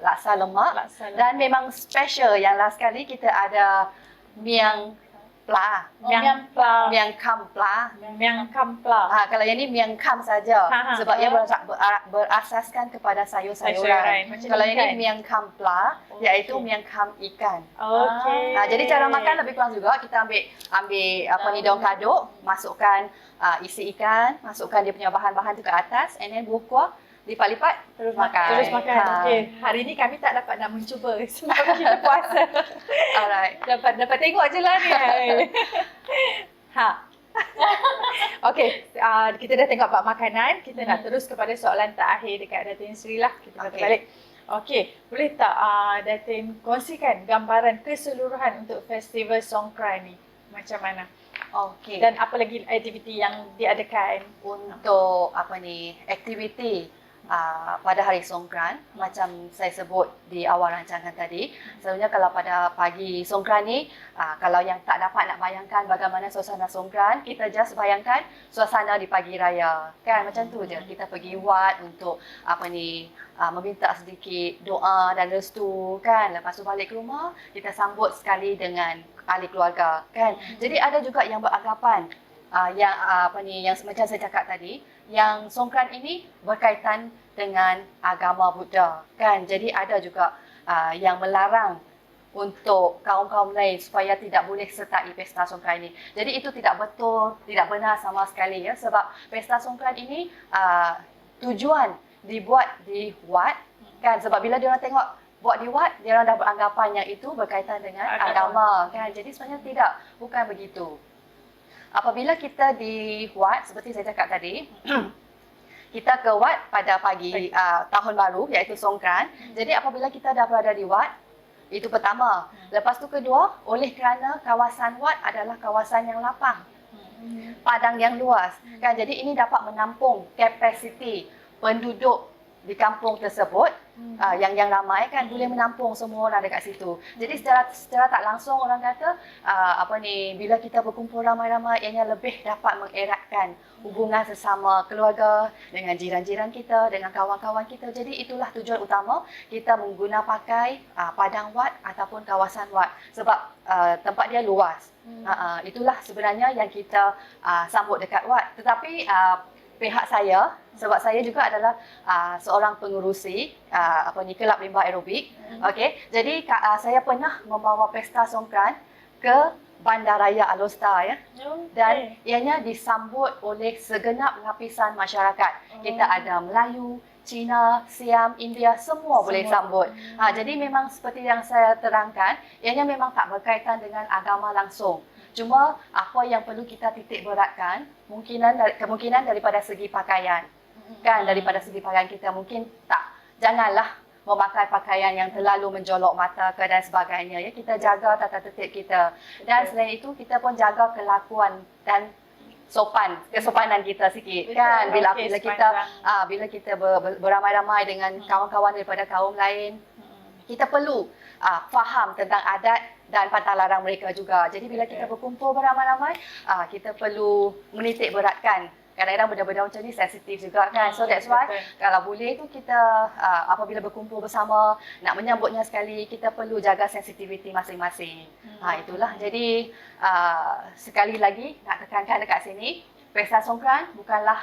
laksa lemak. Dan memang special yang last kali kita ada miang pla. Miang kam pla. Kalau yang ni miang kam saja sebab ia berasaskan kepada sayur-sayuran. Kalau yang ni miang kam pla iaitu miang kam ikan. Jadi cara makan lebih kurang juga kita ambil daun kaduk, masukkan isi ikan, masukkan dia punya bahan-bahan tu ke atas, and then buah kuah, lipat-lipat, terus makan. Okey. Hari ni kami tak dapat nak mencuba sebab kita puasa. Alright. Dapat tengok je lah ni. Okey, kita dah tengok bab makanan, kita nak terus kepada soalan terakhir dekat Datin Sri lah. Kita balik. Okey, boleh tak Datin kongsikan gambaran keseluruhan untuk festival Songkran ni? Macam mana? Okey. Dan apa lagi aktiviti yang diadakan? Untuk aktiviti pada hari Songkran, macam saya sebut di awal rancangan tadi. Selalunya kalau pada pagi Songkran ni, kalau yang tak dapat nak bayangkan bagaimana suasana Songkran, kita just bayangkan suasana di pagi raya. Kan macam tu je. Kita pergi Wat untuk meminta sedikit doa dan restu kan. Lepas tu balik ke rumah, kita sambut sekali dengan ahli keluarga kan. Jadi ada juga yang beranggapan yang macam saya cakap tadi, yang Songkran ini berkaitan dengan agama Buddha kan. Jadi ada juga yang melarang untuk kaum-kaum lain supaya tidak boleh sertai pesta Songkran ini. Jadi itu tidak betul, tidak benar sama sekali ya, sebab pesta Songkran ini tujuan dibuat di Wat kan, sebab bila dia orang tengok buat di Wat, dia orang dah beranggapan yang itu berkaitan dengan agama kan. Jadi sebenarnya bukan begitu. Apabila kita di Wat, seperti saya cakap tadi, kita ke Wat pada pagi tahun baru iaitu Songkran. Jadi apabila kita dah berada di Wat, itu pertama. Lepas tu kedua, oleh kerana kawasan Wat adalah kawasan yang lapang, padang yang luas kan. Jadi ini dapat menampung kapasiti penduduk di kampung tersebut yang ramai kan, boleh menampung semua orang dekat situ. Jadi secara tak langsung orang kata bila kita berkumpul ramai-ramai, ianya lebih dapat mengeratkan hubungan sesama keluarga dengan jiran-jiran kita, dengan kawan-kawan kita. Jadi itulah tujuan utama kita mengguna pakai padang Wat ataupun kawasan Wat, sebab tempat dia luas. Itulah sebenarnya yang kita sambut dekat Wat. Tetapi pihak saya, sebab saya juga adalah seorang pengurusi kelab limba aerobik. Okey, jadi saya pernah membawa pesta Songkran ke Bandaraya Alor ya. Dan ianya disambut oleh segenap lapisan masyarakat. Kita ada Melayu, Cina, Siam, India, semua boleh sambut. Jadi memang seperti yang saya terangkan, ianya memang tak berkaitan dengan agama langsung. Cuma apa yang perlu kita titik beratkan, kemungkinan daripada segi pakaian. Kan, daripada segi pakaian kita mungkin janganlah memakai pakaian yang terlalu menjolok mata dan sebagainya ya. Kita jaga tata tertib kita. Dan selain itu kita pun jaga kelakuan dan kesopanan kita sikit. Kan, bila kita beramai-ramai dengan kawan-kawan daripada kaum lain, kita perlu faham tentang adat dan pantang larang mereka juga. Jadi bila kita berkumpul beramai-ramai, kita perlu menitik beratkan. Kadang-kadang benda-benda macam ni sensitif juga kan. So that's why kalau boleh tu kita apabila berkumpul bersama, nak menyambutnya sekali, kita perlu jaga sensitiviti masing-masing. Itulah. Jadi sekali lagi nak tekankan dekat sini, pesta Songkran bukanlah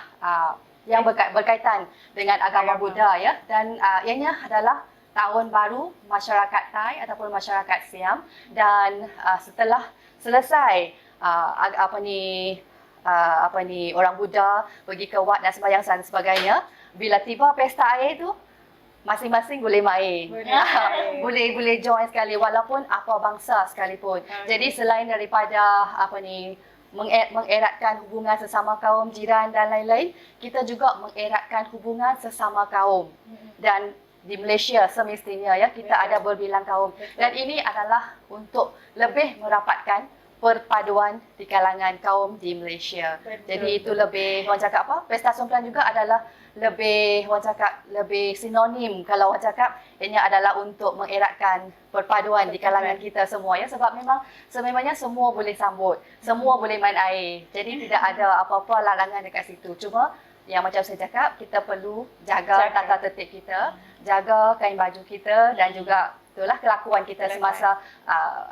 yang berkaitan dengan agama Buddha ya. Dan ianya adalah tahun baru masyarakat Thai ataupun masyarakat Siam. Dan setelah selesai orang Buddha pergi ke Wat dan sembahyang dan sebagainya, bila tiba pesta air tu, masing-masing boleh main. Boleh join sekali walaupun apa bangsa sekalipun. Jadi selain daripada mengeratkan hubungan sesama kaum, jiran dan lain-lain, kita juga mengeratkan hubungan sesama kaum. Dan di Malaysia semestinya ya, kita ada berbilang kaum. Dan ini adalah untuk lebih merapatkan perpaduan di kalangan kaum di Malaysia. Jadi itu lebih, orang cakap apa? Pesta Songkran juga adalah lebih sinonim kalau orang cakap ini adalah untuk mengeratkan perpaduan di kalangan kita semua ya, sebab sememangnya semua boleh sambut, semua boleh main air. Jadi tidak ada apa-apa larangan dekat situ. Cuma yang macam saya cakap, kita perlu jaga tata tertib kita, jaga kain baju kita dan juga itulah kelakuan kita semasa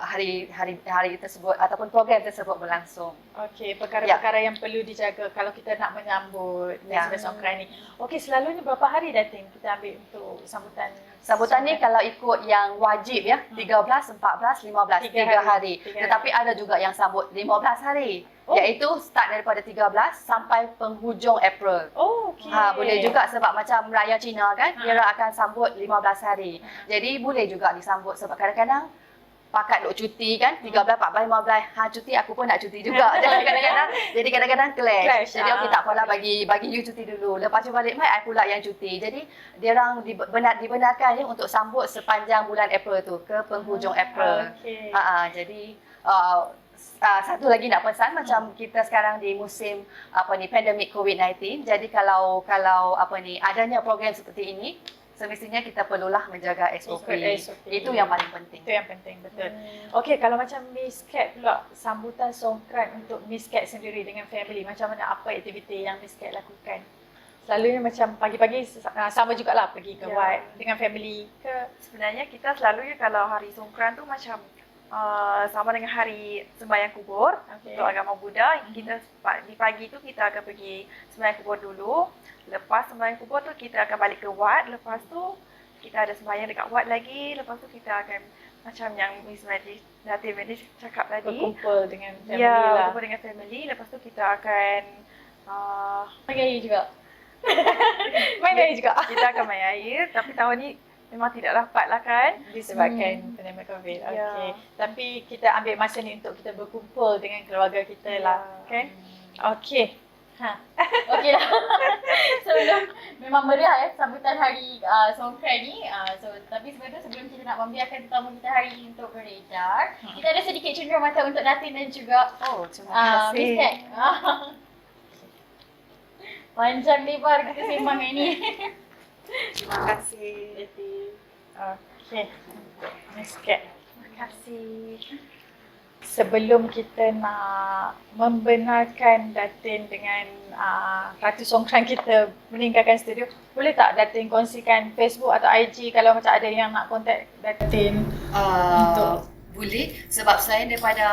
hari tersebut ataupun program tersebut berlangsung. Okey, perkara-perkara yang perlu dijaga kalau kita nak menyambut festival Songkran ni. Okey, selalunya berapa hari dating kita ambil untuk sambutan? Sambutan ni kalau ikut yang wajib ya, 13, 14, 15, 3 hari. Tetapi ada juga yang sambut 15 hari. Iaitu start daripada 13 sampai penghujung April. Okey. Boleh juga sebab macam Raya Cina kan, dia akan sambut 15 hari. Jadi boleh juga disambut sebab kadang-kadang pakat duk cuti kan, 13, 14, 15. Cuti aku pun nak cuti juga. Jadi kadang-kadang clash. Jadi okey tak apalah, bagi you cuti dulu. Lepas tu balik mai I pula yang cuti. Jadi dia orang dibenarkan untuk sambut sepanjang bulan April tu ke penghujung April. Jadi satu lagi nak pesan, macam kita sekarang di musim pandemik COVID-19. Jadi kalau adanya program seperti ini, semestinya kita perlulah menjaga SOP. Itu yang paling penting. Itu yang penting, betul. Okey, kalau macam Miss Cat pula, sambutan Songkran untuk Miss Cat sendiri dengan family, macam mana, apa aktiviti yang Miss Cat lakukan? Selalunya macam pagi-pagi sama jugalah pergi ke Wat dengan family ke? Sebenarnya kita selalunya kalau hari Songkran tu macam sama dengan hari sembahyang kubur untuk agama Buddha. Kita di pagi tu kita akan pergi sembahyang kubur dulu. Lepas sembahyang kubur tu kita akan balik ke Wat. Lepas tu kita ada sembahyang dekat Wat lagi. Lepas tu kita akan macam yang Miss Datin Medis cakap tadi, berkumpul dengan family lah. berkumpul dengan family. Lepas tu kita akan Main air juga. main air juga. kita akan main air. Tapi tahun ni memang tidak dapat lah kan, Disebabkan pandemik COVID. Okey. Tapi kita ambil masa ni untuk kita berkumpul dengan keluarga kita lah, kan? Okey. Okey lah. Sebelum memang meriah sambutan hari Songkran ni. Tapi sebenarnya sebelum kita nak membiarkan tetamu kita hari ini untuk beredar, kita ada sedikit cenderamata untuk Datin dan juga Terima Miss kasih. Cat. Panjang lebar kita sembang ini. terima kasih. Okey. Miss Cat, Terima kasih. sebelum kita nak membenarkan Datin dengan Ratu Songkran kita meninggalkan studio, boleh tak Datin kongsikan Facebook atau IG kalau macam ada yang nak kontak Datin? Boleh, sebab selain daripada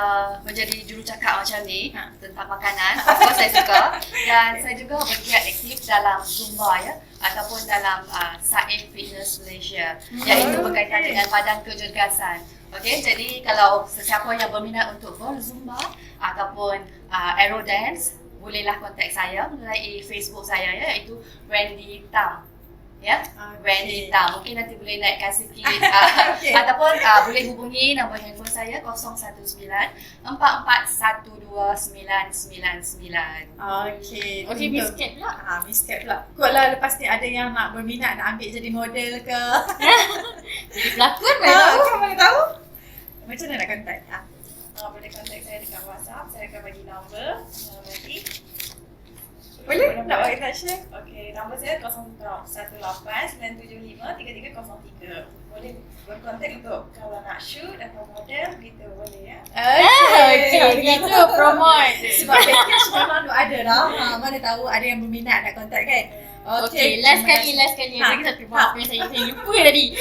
menjadi jurucakap macam ni tentang makanan, of course saya suka, dan saya juga bergiat aktif dalam Zumba ataupun dalam Saif Fitness Malaysia, iaitu berkaitan dengan badan kecergasan. Okey, jadi kalau sesiapa yang berminat untuk Zumba ataupun aero dance, bolehlah kontak saya melalui Facebook saya, iaitu Wendy Tam. Wendy Tam. Mungkin nanti boleh naikkan sikit ataupun boleh hubungi nombor handphone saya 019 4412999. Okey. Okey, Miss Cat pula. Miss Cat pula. Kot lah lepas ni ada yang nak berminat nak ambil jadi model ke? Jadi pelakon mana tahu. Kau mana tahu? Macam mana nak kontak? Boleh kontak saya dekat WhatsApp. Saya akan bagi nombor nanti. Boleh? Nak bagi tak share? Okey, nombor saya 018-975-3303. Boleh berkontak untuk kalau nak shoot atau model gitu, boleh ya? Okey, itu promote. Sebab package memang ada lah. Mana tahu ada yang berminat nak kontak kan? Okey, last kali. Saya tak maaf saya lupa tadi.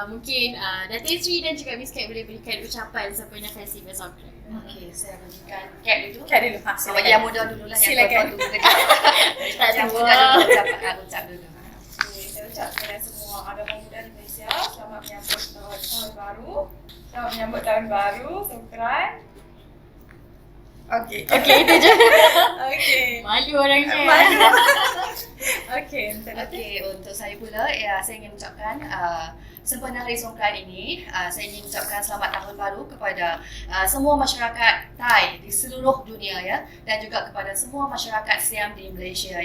Mungkin Datin Sri dan juga Miss Cat boleh berikan ucapan sempena Festival Songkran. Okey, saya berikan Cat dulu. Cat dulu. Bagi yang muda dululah, yang Silakan. tua-tua dulu dekat. Yang muda dulu ucap dulu. Saya ucap kepada semua agama muda di Malaysia, selamat menyambut tahun baru. Selamat menyambut tahun baru, Songkran. Okey, itu je. Okey. Malu orangnya. Okey, Untuk saya pula, saya ingin ucapkan sempena Hari Songkran ini, saya ingin ucapkan selamat tahun baru kepada semua masyarakat Thai di seluruh dunia dan juga kepada semua masyarakat Siam di Malaysia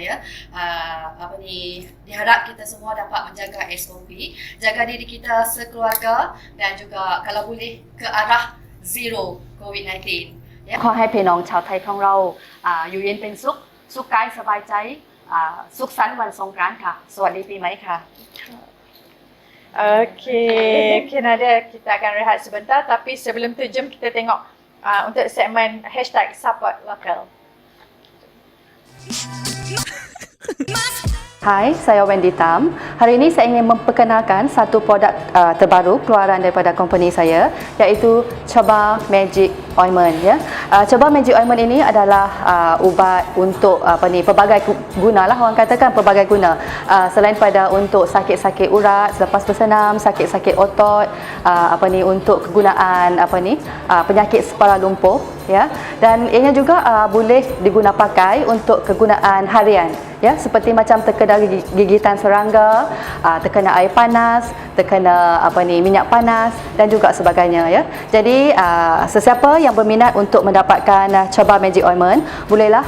diharap kita semua dapat menjaga SOP, jaga diri kita sekeluarga dan juga kalau boleh ke arah zero COVID-19. ขอให้พี่น้องชาวไทยของเราอยู่เย็นเป็นสุขสุขกายสบายใจสุขสันต์วันสงกรานต์ค่ะสวัสดีปีใหม่ค่ะ Okey, Nadia, kita akan rehat sebentar tapi sebelum tu jom kita tengok untuk segmen #support_local. Hai, saya Wendy Tam. Hari ini saya ingin memperkenalkan satu produk terbaru keluaran daripada company saya, iaitu Choba Magic Ointment. Choba Magic Ointment ini adalah ubat untuk pelbagai guna lah, orang katakan pelbagai guna. Selain pada untuk sakit-sakit urat selepas bersenam, sakit-sakit otot, untuk kegunaan penyakit kepala lumpur, dan ianya juga boleh diguna pakai untuk kegunaan harian, seperti macam terkena gigitan serangga, terkena air panas, terkena minyak panas dan juga sebagainya ya. Jadi sesiapa yang berminat untuk mendapatkan cabar Magic Ointment, bolehlah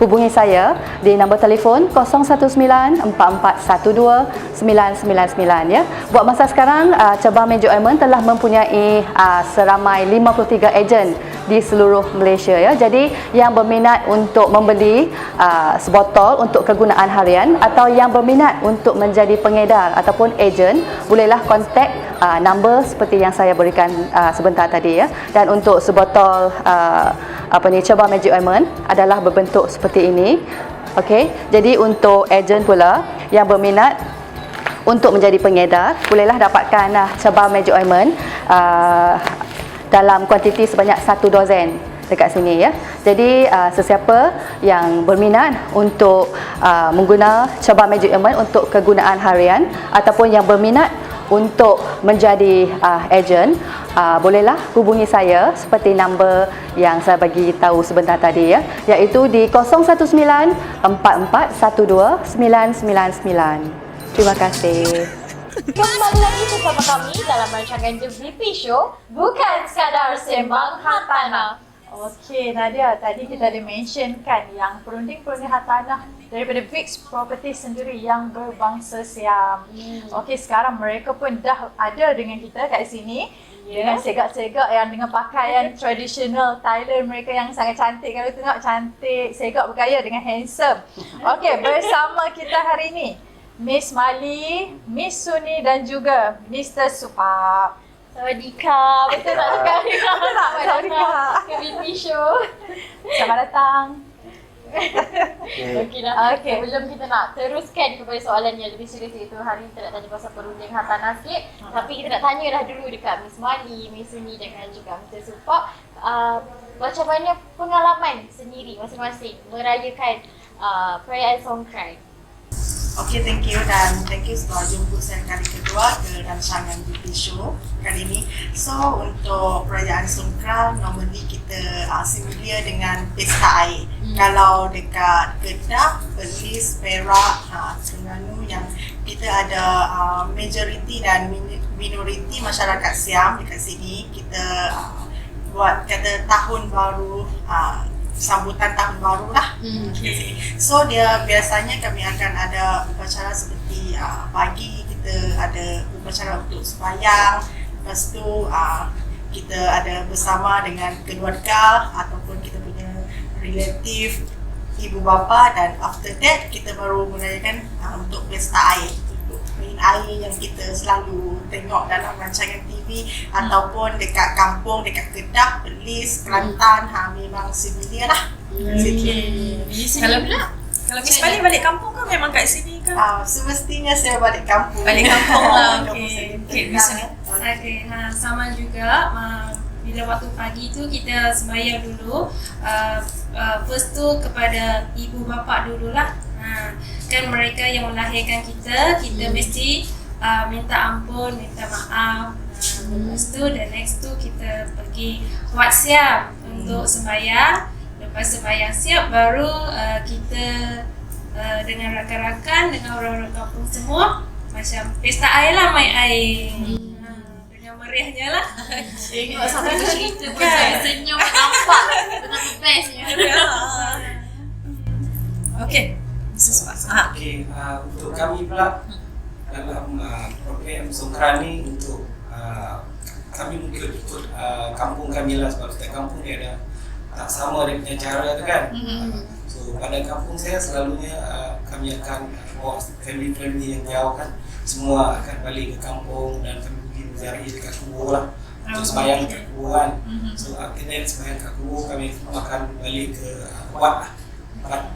hubungi saya di nombor telefon 019-4412-999 ya. Buat masa sekarang cabar Magic Ointment telah mempunyai seramai 53 ejen di seluruh Malaysia ya. Jadi yang berminat untuk membeli sebotol untuk kegunaan harian atau yang berminat untuk menjadi pengedar ataupun ejen, bolehlah kontak number seperti yang saya berikan sebentar tadi ya. Dan untuk sebotol cabar Magic Ointment adalah berbentuk seperti ini. Okey, jadi untuk ejen pula yang berminat untuk menjadi pengedar, bolehlah dapatkan cabar Magic Ointment dalam kuantiti sebanyak 1 dozen dekat sini ya. Jadi sesiapa yang berminat untuk mengguna cabar Magic Ointment untuk kegunaan harian ataupun yang berminat untuk menjadi ejen, bolehlah hubungi saya seperti nombor yang saya bagi tahu sebentar tadi ya, iaitu di 019-4412-999. Terima kasih. Kembali lagi bersama kami dalam rancangan The VP Show, bukan sekadar sembang hartanah. Okey, Nadia, tadi kita ada mentionkan yang perunding-perunding hartanah daripada Vix Property sendiri yang berbangsa Siam. Okey, sekarang mereka pun dah ada dengan kita kat sini. Dengan segak-segak yang dengan pakaian tradisional Thailand mereka yang sangat cantik. Kalau tengok cantik, segak bergaya dengan handsome. Okey, bersama kita hari ini Miss Mali, Miss Suni dan juga Mr. Supap. Sawadika, betul tak sekali? Betul tak? Sawadika. Ke VP Show. Selamat datang. Okey dah. Sebelum kita nak teruskan kepada soalan yang lebih serius, iaitu hari kita nak tanya pasal perunding hartanah sikit. Tapi kita nak tanya dah dulu dekat Miss Mali, Miss Suni dan juga Mr. Supap. Macam mana pengalaman sendiri masing-masing merayakan perayaan Songkran? Okay, thank you dan thank you sebab jemput saya kali kedua ke rancangan VP Show kali ini. So, untuk perayaan Songkran, normally kita similar dengan pesta air. Kalau dekat Kedah, Perlis, Perak, Terengganu yang kita ada majoriti dan minoriti masyarakat Siam dekat sini, kita buat kata tahun baru, sambutan tahun baru lah. So dia biasanya kami akan ada upacara seperti pagi kita ada upacara untuk sembahyang, lepas tu kita ada bersama dengan keluarga ataupun kita punya relatif, ibu bapa, dan after that kita baru merayakan untuk pesta air, untuk main air yang kita selalu tengok dalam rancangan TV ataupun dekat kampung, dekat Kedah, Perlis, Kelantan, memang similar lah. Kalau Miss Mali balik kampung ke memang kat sini ke? Semestinya saya balik kampung. Balik kampung lah, okey. Saya sama juga. Bila waktu pagi tu kita sembahyang dulu. First tu kepada ibu bapa dululah. Kan mereka yang melahirkan kita mesti minta ampun, minta maaf. Lepas tu the next tu kita pergi buat siap untuk sembahyang. Lepas sembahyang siap baru kita dengan rakan-rakan, dengan orang-orang kampung semua macam pesta air lah, main air. Dengan meriahnya lah. Tengok sampai bercerita pun saya senyum nampak. Betul-betul bestnya. Okey. Okey, untuk kami pula dalam program Songkran ni, untuk kami mungkin ikut kampung kami lah, sebab setiap kampung dia ada tak sama dia punya cara tu kan. So pada kampung saya selalunya kami akan bawa family yang jauh kan, semua akan balik ke kampung dan kami pergi menziarahi dekat kubur lah, untuk sembahyang dekat kubur kan. So after that sembahyang dekat kubur, kami semua akan balik ke Wat lah.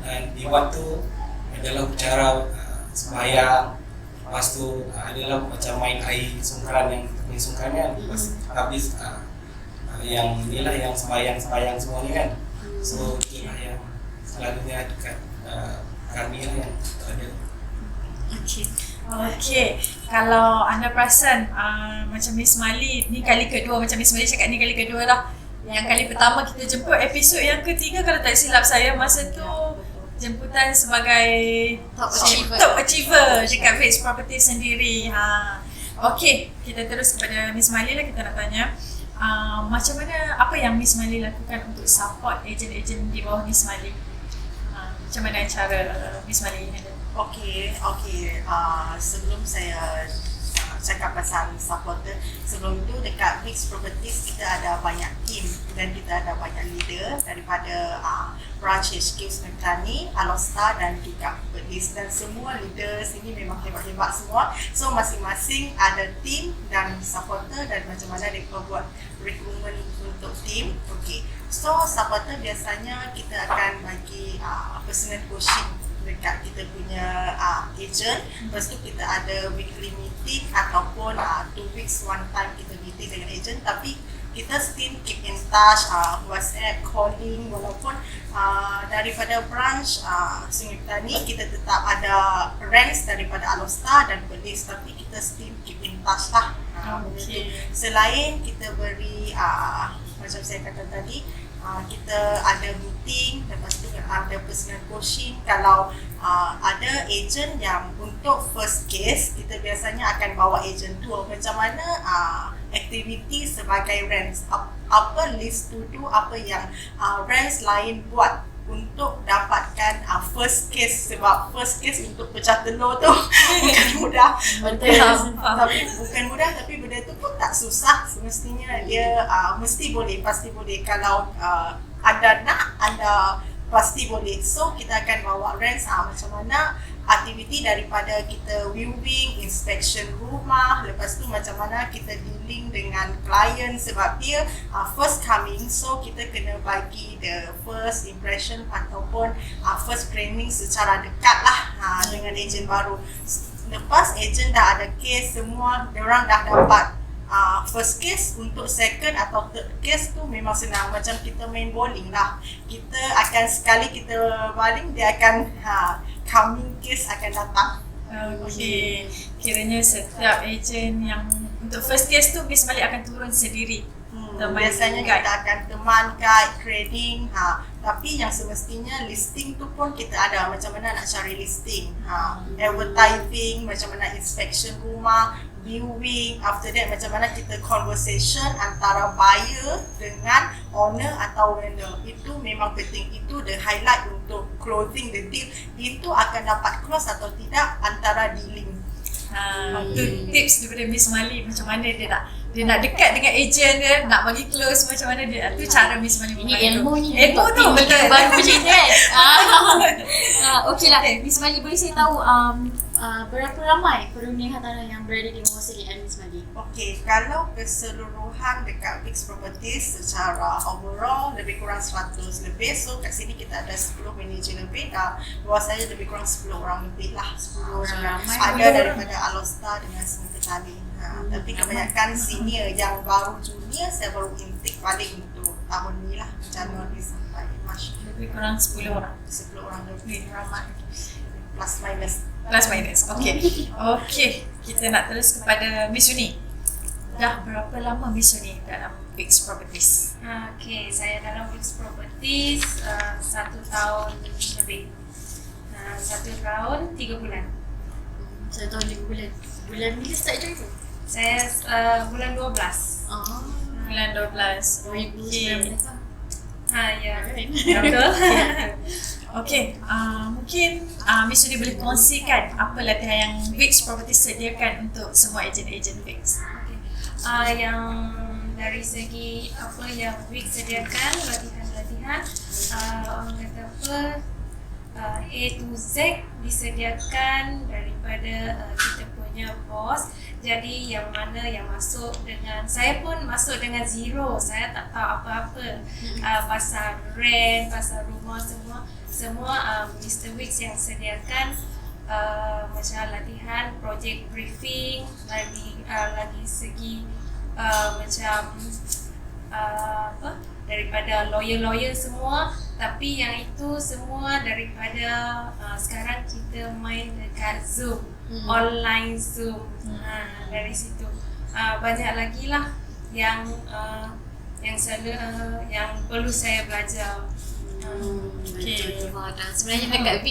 Dan di Wat tu adalah upacara sembahyang, lepas tu adalah macam main air Songkran yang main Songkran kan. Lepas habis yang inilah yang sembahyang semua ni kan. So itulah yang selalunya dekat kami lah yang ada. Okey. Kalau anda perasan macam Miss Mali ni kali kedua, macam Miss Mali cakap ni kali kedua lah. Yang kali pertama kita jemput episod yang ketiga kalau tak silap saya, masa tu jemputan sebagai top achiever dekat Vix Property sendiri. Okey, kita terus kepada Miss Mali lah, kita nak tanya macam mana, apa yang Miss Mali lakukan untuk support ejen-ejen di bawah Miss Mali? Macam mana cara Miss Mali handle? Okey. Sebelum saya cakap pasal supporter, sebelum itu dekat Wix Properties kita ada banyak team dan kita ada banyak leader daripada branch HQ Sementani, Alostar dan juga Perlis, dan semua leaders ini memang hebat-hebat semua. So masing-masing ada team dan supporter dan macam mana mereka buat recruitment untuk team. Okey. So supporter biasanya kita akan bagi personal coaching dekat kita punya agent. Lepas tu kita ada weekly meeting ataupun 2 weeks one time kita meeting dengan agent, tapi kita still keep in touch, WhatsApp, calling, walaupun daripada branch Sungai Petani kita tetap ada rents daripada Alostar dan Perlis, tapi kita still keep in touch lah. Selain kita beri macam saya kata tadi, kita ada meeting, lepas tu ada personal coaching. Kalau ada agent yang untuk first case, kita biasanya akan bawa agent tour macam mana aktiviti sebagai rents, apa list to do, apa yang rents lain buat untuk dapatkan first case, sebab first case untuk pecah telur tu bukan mudah. Tapi bukan mudah, tapi benda tu pun tak susah. Semestinya dia mesti boleh, pasti boleh. Kalau anda nak, anda pasti boleh. So kita akan bawa rents macam mana aktiviti daripada kita viewing, inspection rumah, lepas tu macam mana kita dealing dengan klien sebab dia first coming, so kita kena bagi the first impression ataupun first training secara dekat lah dengan ejen baru. Lepas ejen dah ada case semua, diorang dah dapat first case, untuk second atau third case tu memang senang, macam kita main bowling lah. Kita akan sekali kita baling, dia akan coming case akan datang. Okey, kiranya setiap ejen yang untuk first case tu Miss Mali akan turun sendiri. Biasanya kita akan teman guide, trading, tapi yang semestinya listing tu pun kita ada, macam mana nak cari listing, advertising, macam mana inspection rumah, viewing, after that macam mana kita conversation antara buyer dengan owner atau vendor. Itu memang penting, itu the highlight untuk closing the deal. Itu akan dapat close atau tidak antara dealing. Itu tips daripada Miss Mali, macam mana dia nak dekat dengan ejen dia, nak bagi close, macam mana dia. Itu cara Miss Mali membantu. Ini ilmu ni. Ilmu tu betul. Baru macam ni kan. Okey lah, Miss Mali boleh saya tahu berapa ramai perunding hartanah yang berada di bawah sediaan Miss Mali? Okey, kalau keseluruhan dekat Wix Properties secara overall lebih kurang 100 lebih. So kat sini kita ada 10 manager lebih, dah bawah saya lebih kurang 10 orang lebih lah. 10 orang. Ada daripada Alostar dengan Sungai Petani. Tapi kebanyakan senior, yang baru junior saya baru intake paling untuk tahun ni lah, Januari sampai Mac. Lebih kurang 10 orang. 10 orang lebih, ramai. Plus minus. Okey, kita nak terus kepada Miss Yuni. Dah berapa lama Miss Yuni dalam Wix Properties? Okey, saya dalam Wix Properties 1 tahun lebih. 1 tahun 3 bulan. 1 tahun 3 bulan. Bulan ni start je tu? Saya bulan 12. Bulan 12. Okey. Ya. Betul. Okey, mungkin Miss Yuni boleh kongsikan apa latihan yang Wix Properties sediakan untuk semua ejen-ejen Wix. Yang dari segi apa yang Wix sediakan, latihan-latihan, orang kata apa, A to Z disediakan daripada kita punya bos. Jadi yang mana yang masuk dengan, saya pun masuk dengan zero, saya tak tahu apa-apa pasal rent, pasal rumah, semua Mr. Wix yang sediakan macam latihan, project briefing, lagi segi macam daripada lawyer semua. Tapi yang itu semua daripada sekarang kita main dekat Zoom, online Zoom. Dari situ banyak lagi lah yang perlu saya belajar. Okay. Sebenarnya dekat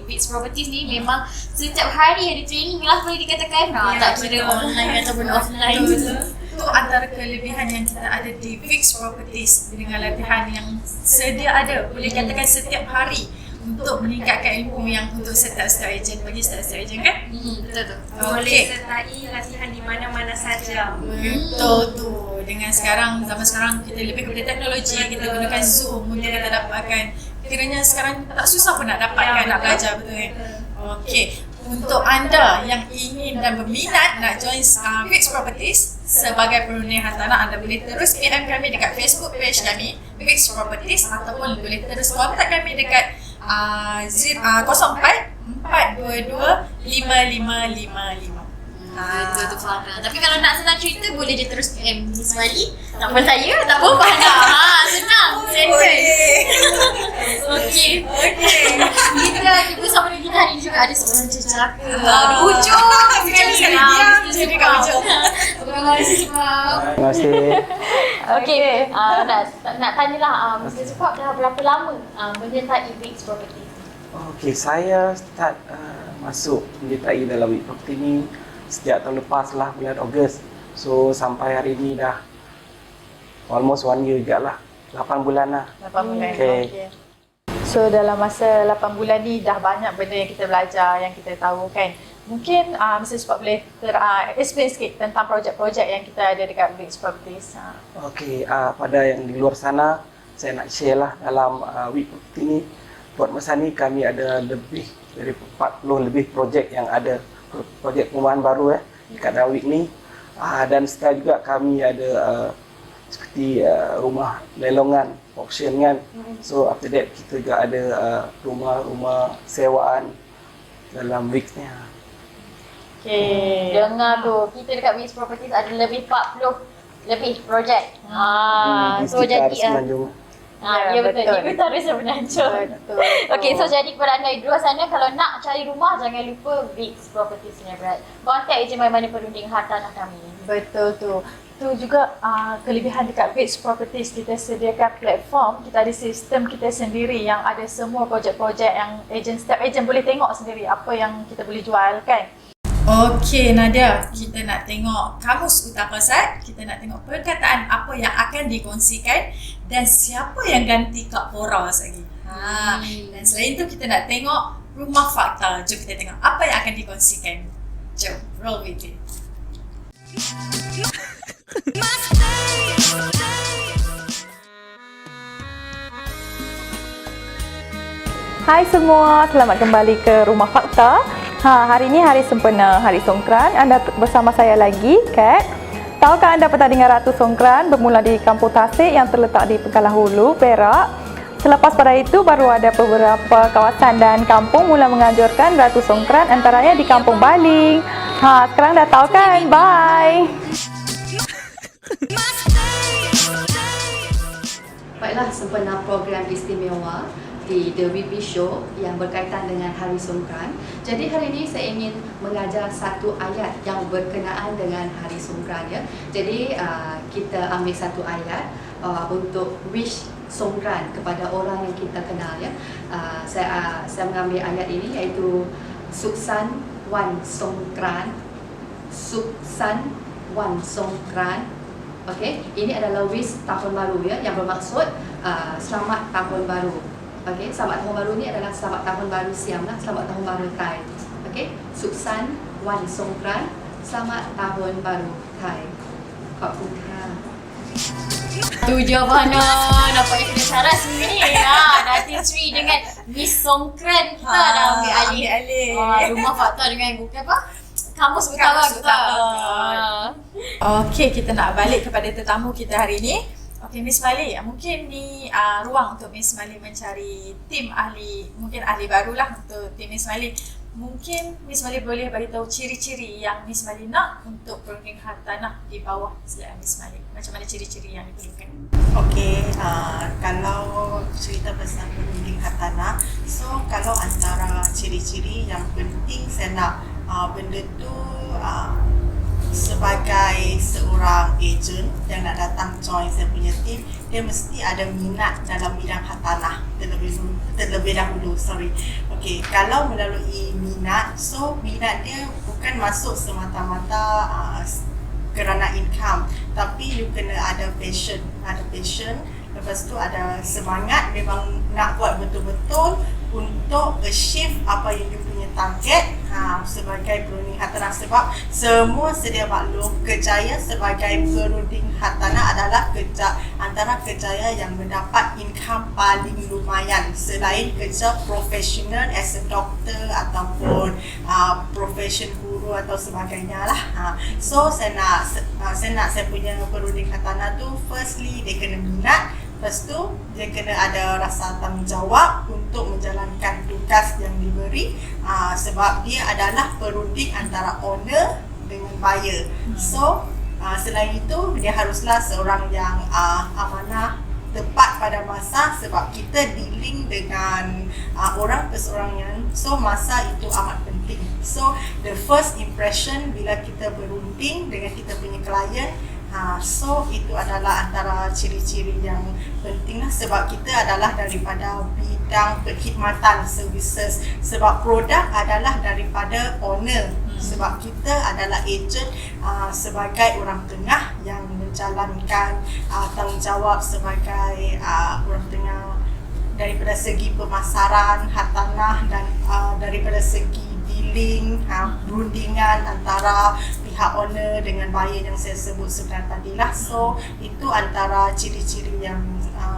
Vix Properties ni memang setiap hari ada training lah boleh dikatakan. Tak kira online ataupun offline. Itu antara kelebihan yang kita ada di Vix Properties dengan latihan yang sedia ada. Boleh katakan setiap hari untuk meningkatkan ilmu yang untuk setiap ejen, bagi setiap ejen kan? Betul tu. Boleh sertai latihan di mana-mana saja. Betul tu. Dengan zaman sekarang kita lebih kepada teknologi, kita gunakan Zoom untuk kita dapatkan. Kiranya sekarang tak susah pun nak dapatkan, nak belajar, betul kan? Okey. Untuk anda yang ingin dan berminat nak join Vix Properties sebagai pengguna hartanah, anda boleh terus PM kami dekat Facebook page kami Vix Properties, ataupun boleh terus kontak kami dekat 0422555555. Betul tu Farah. Tapi kalau nak senang cerita boleh je terus PM Miss Mali. Tak apa saya, tak apa Farah. Senang, simple. Okey. Kita bersama dengan kita hari ini juga ada seorang jejaka. Ujung sekali. Jadi kat ujung. Terima kasih semua. Terima kasih. Okey, nak tanyalah Mr. Cepat dah berapa lama menyertai Vix Properties? Okey, saya start masuk menyertai dalam Vix Property ni sejak tahun lepas lah, bulan Ogos. So sampai hari ni dah almost 1 year juga lah, 8 bulan lah. 8 bulan. Okay. So dalam masa 8 bulan ni dah banyak benda yang kita belajar, yang kita tahu kan. Mungkin Mr. Cepat boleh explain sikit tentang projek-projek yang kita ada dekat Vix Properties. Okey, pada yang di luar sana, saya nak share lah dalam Vix Property ni. Buat masa ni kami ada lebih dari 40 lebih projek yang ada, projek perumahan baru dekat dalam Vix ni. Dan setelah juga kami ada seperti rumah lelongan, auction kan. So after that kita juga ada rumah-rumah sewaan dalam Vix ni. Okay. Dengar tu, kita dekat Vix Properties ada lebih 40 lebih projek. So jadi ya betul. Di Utara Semenanjung. Betul. Okey, so jadi kepada anda di luar sana, kalau nak cari rumah jangan lupa Vix Properties ni, berat. Kontak ejen mana perunding hartanah kami. Betul tu. Tu juga kelebihan dekat Vix Properties, kita sediakan platform, kita ada sistem kita sendiri yang ada semua projek-projek yang setiap ejen boleh tengok sendiri apa yang kita boleh jual kan. Okey Nadia, kita nak tengok kamus utama Sat. Kita nak tengok perkataan apa yang akan dikongsikan dan siapa yang ganti Kak Poras lagi. Dan selain tu kita nak tengok rumah fakta. Jom kita tengok apa yang akan dikongsikan. Jom, roll video. Hai semua, selamat kembali ke Rumah Fakta. Hari ini hari sempena Hari Songkran. Anda bersama saya lagi, Kat. Tahukah anda pertandingan Ratu Songkran bermula di Kampung Tasik yang terletak di Pegalang Hulu, Perak. Selepas pada itu baru ada beberapa kawasan dan kampung mula menganjurkan Ratu Songkran, antaranya di Kampung Baling. Sekarang dah tahu kan? Bye. Baiklah, sempena program istimewa di The WP Show yang berkaitan dengan Hari Songkran. Jadi hari ini saya ingin mengajar satu ayat yang berkenaan dengan Hari Songkran ya. Jadi kita ambil satu ayat untuk wish Songkran kepada orang yang kita kenal ya. Saya mengambil ayat ini iaitu Suksan Wan Songkran. Suksan Wan Songkran. Okey, ini adalah wish tahun baru ya, yang bermaksud selamat tahun baru. Okey, selamat tahun baru ni adalah selamat tahun baru Siam lah, selamat tahun baru Thai. Okey, Suksan Wan Songkran, selamat tahun baru Thai. Khotbukha. Tu jawapan nampaknya kena syarat semua ni. Datin Sri dengan Miss Songkran kita dah ambil alih. Rumah fakta dengan bukan apa? Kamus utama. Okey, kita nak balik kepada tetamu kita hari ini. Okey, Miss Mali, mungkin ni ruang untuk Miss Mali mencari tim ahli, mungkin ahli barulah untuk tim Miss Mali. Mungkin Miss Mali boleh beritahu ciri-ciri yang Miss Mali nak untuk perunding hartanah di bawah selain Miss Mali. Macam mana ciri-ciri yang diperlukan? Okey, kalau cerita pasal perunding hartanah, so kalau antara ciri-ciri yang penting saya nak benda tu sebagai seorang ejen yang nak datang join saya punya team, dia mesti ada minat dalam bidang hartanah terlebih dahulu. Okey, kalau melalui minat, so minat dia bukan masuk semata-mata kerana income, tapi you kena ada passion, lepas tu ada semangat, memang nak buat betul-betul untuk achieve apa yang you punya target sebagai perunding hartanah. Sebab semua sedia maklum, kerjaya sebagai perunding hartanah adalah antara kerjaya yang mendapat income paling lumayan selain kerja profesional as a doctor ataupun profession guru atau sebagainya lah. So saya punya perunding hartanah tu, firstly dia kena minat, lepas tu dia kena ada rasa tanggungjawab untuk menjalankan tugas yang diberi, sebab dia adalah perunding antara owner dengan buyer. So selain itu dia haruslah seorang yang amanah, tepat pada masa, sebab kita dealing dengan orang perseorangan, so masa itu amat penting. So the first impression bila kita berunding dengan kita punya klien, so itu adalah antara ciri-ciri yang penting lah, sebab kita adalah daripada bidang perkhidmatan, services, sebab produk adalah daripada owner, sebab kita adalah ejen sebagai orang tengah yang menjalankan tanggungjawab sebagai orang tengah daripada segi pemasaran hartanah dan daripada segi dealing, perundingan antara pihak owner dengan buyer yang saya sebut sebentar tadi lah. So itu antara ciri-ciri yang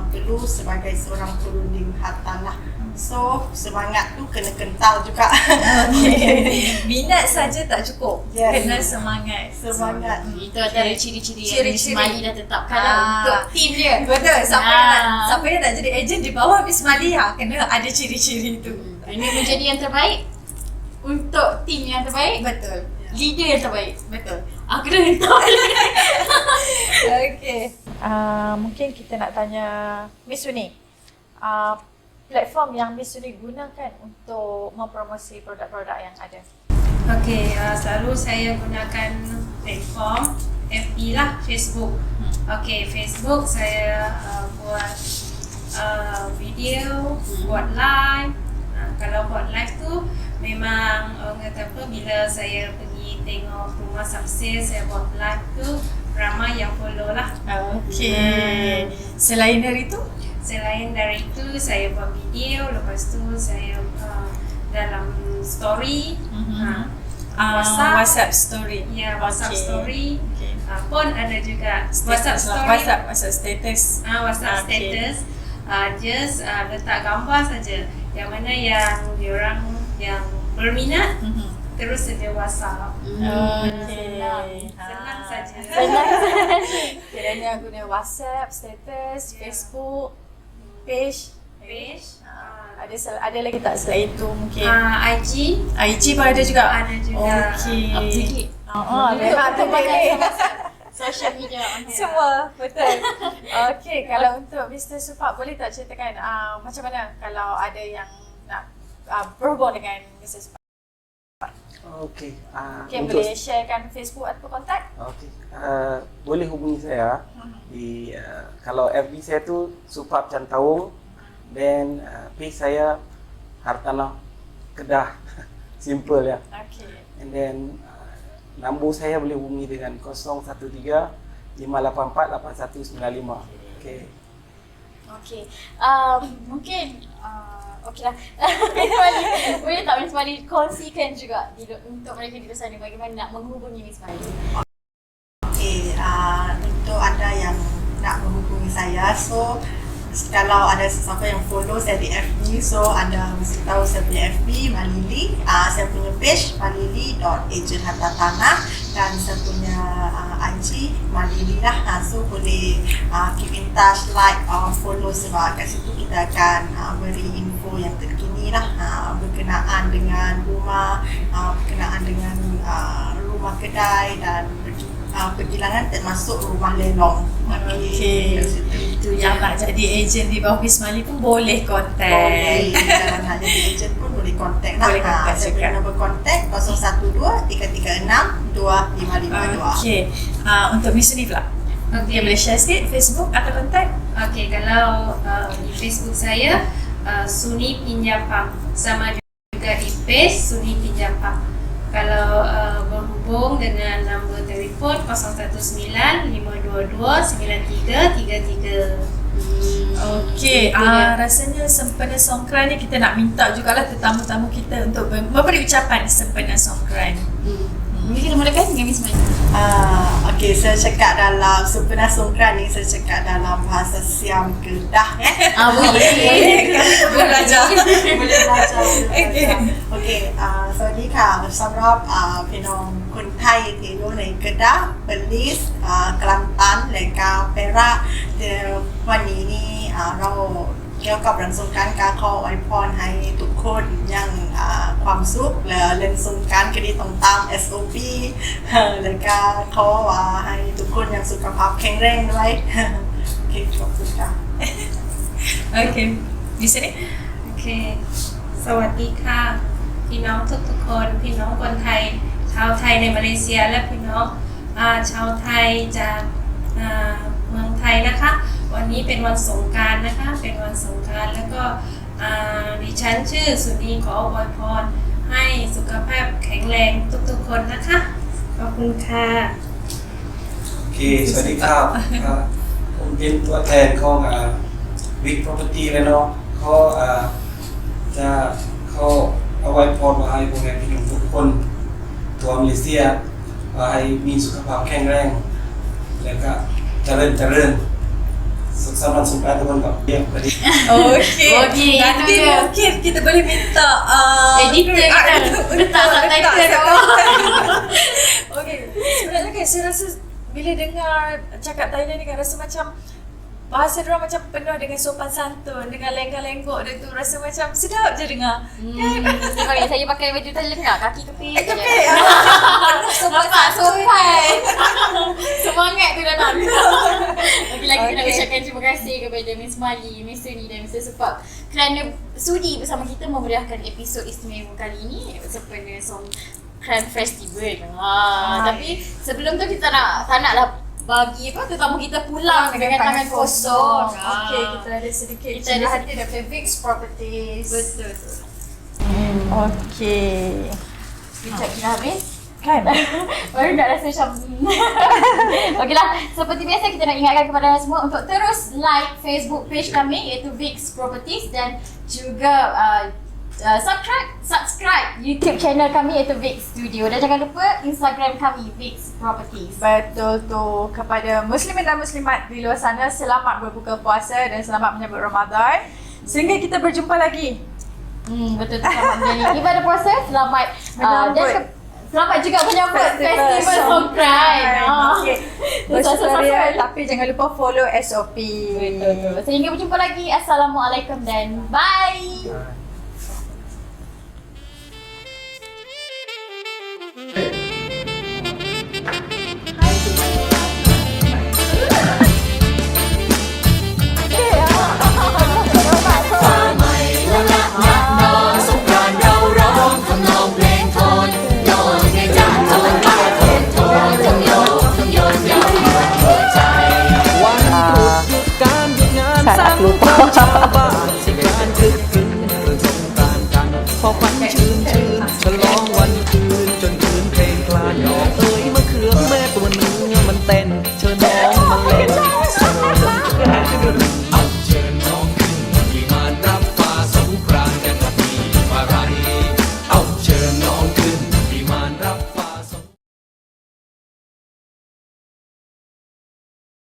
perlu sebagai seorang perunding hartanah. So semangat tu kena kental juga. Minat saja tak cukup, kena semangat. Itu antara ciri-ciri yang Miss Mali dah tetapkan untuk tim dia. Betul. Siapa yang nak jadi ejen di bawah Miss Mali, kena ada ciri-ciri tu. Kena menjadi yang terbaik untuk tim yang terbaik. Betul. Leader yang terbaik. Betul. Kena hentak. Okay. Mungkin kita nak tanya Miss Suni. Platform yang Miss Suni gunakan untuk mempromosi produk-produk yang ada. Okey, selalu saya gunakan platform FB lah, Facebook. Okey, Facebook saya buat video, buat live. Kalau buat live tu memang orang kata apa, bila saya pergi tengok rumah sukses, saya buat live tu ramai yang follow lah. Okey. Selain dari itu? Selain dari itu saya buat video, lepas tu saya dalam story, WhatsApp story. Ya, WhatsApp story. Okay. Pun ada juga WhatsApp story. WhatsApp status. WhatsApp status. Just letak gambar saja. Yang mana yang diorang yang berminat, terus sedia WhatsApp. Senang saja. Kiranya guna WhatsApp, status, Facebook, page. Ada lagi tak selain itu mungkin? IG pun ada juga? Ada juga. Okey. Memang terbaik. Social media semua, betul. Okey, kalau untuk Mr. Supap, boleh tak ceritakan macam mana kalau ada yang nak berhubung dengan Mr. Supap? Okey. Mungkin boleh sharekan Facebook atau kontak? Okey. Boleh hubungi saya di kalau FB saya tu Supap Cantaung, then page saya Hartanah Kedah. Simple ya. Okey. And then nombor saya boleh hubungi dengan 013-584-8195. Okey. Okey. Mungkin okeylah. Boleh tak Miss Mali kongsikan juga untuk mereka di luar sana bagaimana nak menghubungi Miss Mali? Okey, untuk anda yang nak menghubungi saya, so kalau ada sesiapa yang follow saya di FB, so anda mesti tahu saya punya FB Malili, saya punya page malili.ejenhartanah dan saya punya IG Malili lah. So boleh keep in touch, like, follow, sebab kat situ kita akan beri info yang terkini lah berkenaan dengan rumah, berkenaan dengan rumah kedai dan pergilangan termasuk rumah lelong. Okey. Itu yang nak jadi ejen di bawah Bismali pun boleh kontak. Boleh. Dan hanya di ejen pun boleh kontak lah. Boleh kontak Saya juga. beri nombor kontak 012-336-2552. Okey. Untuk Miss Suni pula. Dia boleh share sikit Facebook atau kontak? Okey, kalau di Facebook saya Suni Pinjam Pam, sama juga di page Suni Pinjam Pam. Kalau berhubung dengan nombor telefon 019-522-9333. Okey, rasanya sempena Songkran ni kita nak minta jugalah tetamu-tamu kita untuk memberi ucapan sempena Songkran. Mungkin kita mulakan dengan Miss Mali. Okey, saya cakap dalam sempena Songkran ni, saya cakap dalam bahasa Siam Kedah. Boleh. Boleh belajar. Boleh belajar. Okey, สวัสดีค่ะสำหรับพี่น้องคนไทยที่อยู่ในกระดาษเบลิสกลันตันและกาเปราวันนี้นี่เราเกี่ยวกับวันสงกรานต์การขออวยพรให้ทุกคนยังความสุขและเล่นสงกรานต์ก็ดีต้องตาม SOP และก็ขอว่าให้ทุกคนยังสุขภาพแข็งแรงด้วยโอเคขอบคุณค่ะ Okey. Di sini? โอเค สวัสดีค่ะ พี่น้องทุกๆคน พี่น้องคนไทย ชาวไทยในมาเลเซีย และพี่น้องชาวไทยจากเมืองไทยนะคะ วันนี้เป็นวันสงกรานต์นะคะ เป็นวันสงกรานต์แล้วก็ดิฉันชื่อสุนีขออวยพรให้สุขภาพแข็งแรงทุกๆคนนะคะ ขอบคุณค่ะ โอเค สวัสดีครับผมเป็นตัวแทนของVic Property เลยเนาะเขาจะเขาเอาไว้พรมาให้พวกแม่พี่น้องทุกคนตัวมาเลเซียมาให้มีสุขภาพแข็งแรงและก็เจริญสุขสันต์สงกรานต์ทุกคนกับเยี่ยมสวัสดี Okey. Nanti mungkin kita boleh minta editor kita letak subtitle. Okey. Sebenarnya kan saya rasa bila dengar cakap Thailand ni kan rasa macam bahasa diorang macam penuh dengan sopan santun, dengan lenggak-lenggok dia tu rasa macam sedap je dengar. Tengok ni saya pakai baju tadi lengkap, kaki kepit. Kepit. Nampak sopan. Semangat tu datang. Lagi-lagi kita nak ucapkan terima kasih kepada Miss Mali, Miss Suni dan Mr. Supak kerana sudi bersama kita memeriahkan episod istimewa kali ini sempena Songkran Festival. Tapi sebelum tu kita tak naklah bagi tetamu kita pulang dengan tangan kosong. Okey, kita ada sedikit hati daripada Vic Properties. Betul. Okey. Sekejap kita habis. Kan? Baru nak rasa macam Okeylah, seperti biasa kita nak ingatkan kepada anda semua untuk terus like Facebook page kami iaitu Vic's Properties dan juga subscribe YouTube channel kami iaitu Vic's Studio dan jangan lupa Instagram kami Vic's Properties. Betul tu. Kepada muslimin dan muslimat di luar sana, selamat berbuka puasa dan selamat menyambut Ramadan. Sehingga kita berjumpa lagi. Betul tu, selamat menjalani ibadah puasa, selamat dan selamat juga menyambut Festival Songkran. Okey. Bersuara tapi jangan lupa follow SOP. Betul. Sehingga berjumpa lagi. Assalamualaikum dan bye. Saat lupa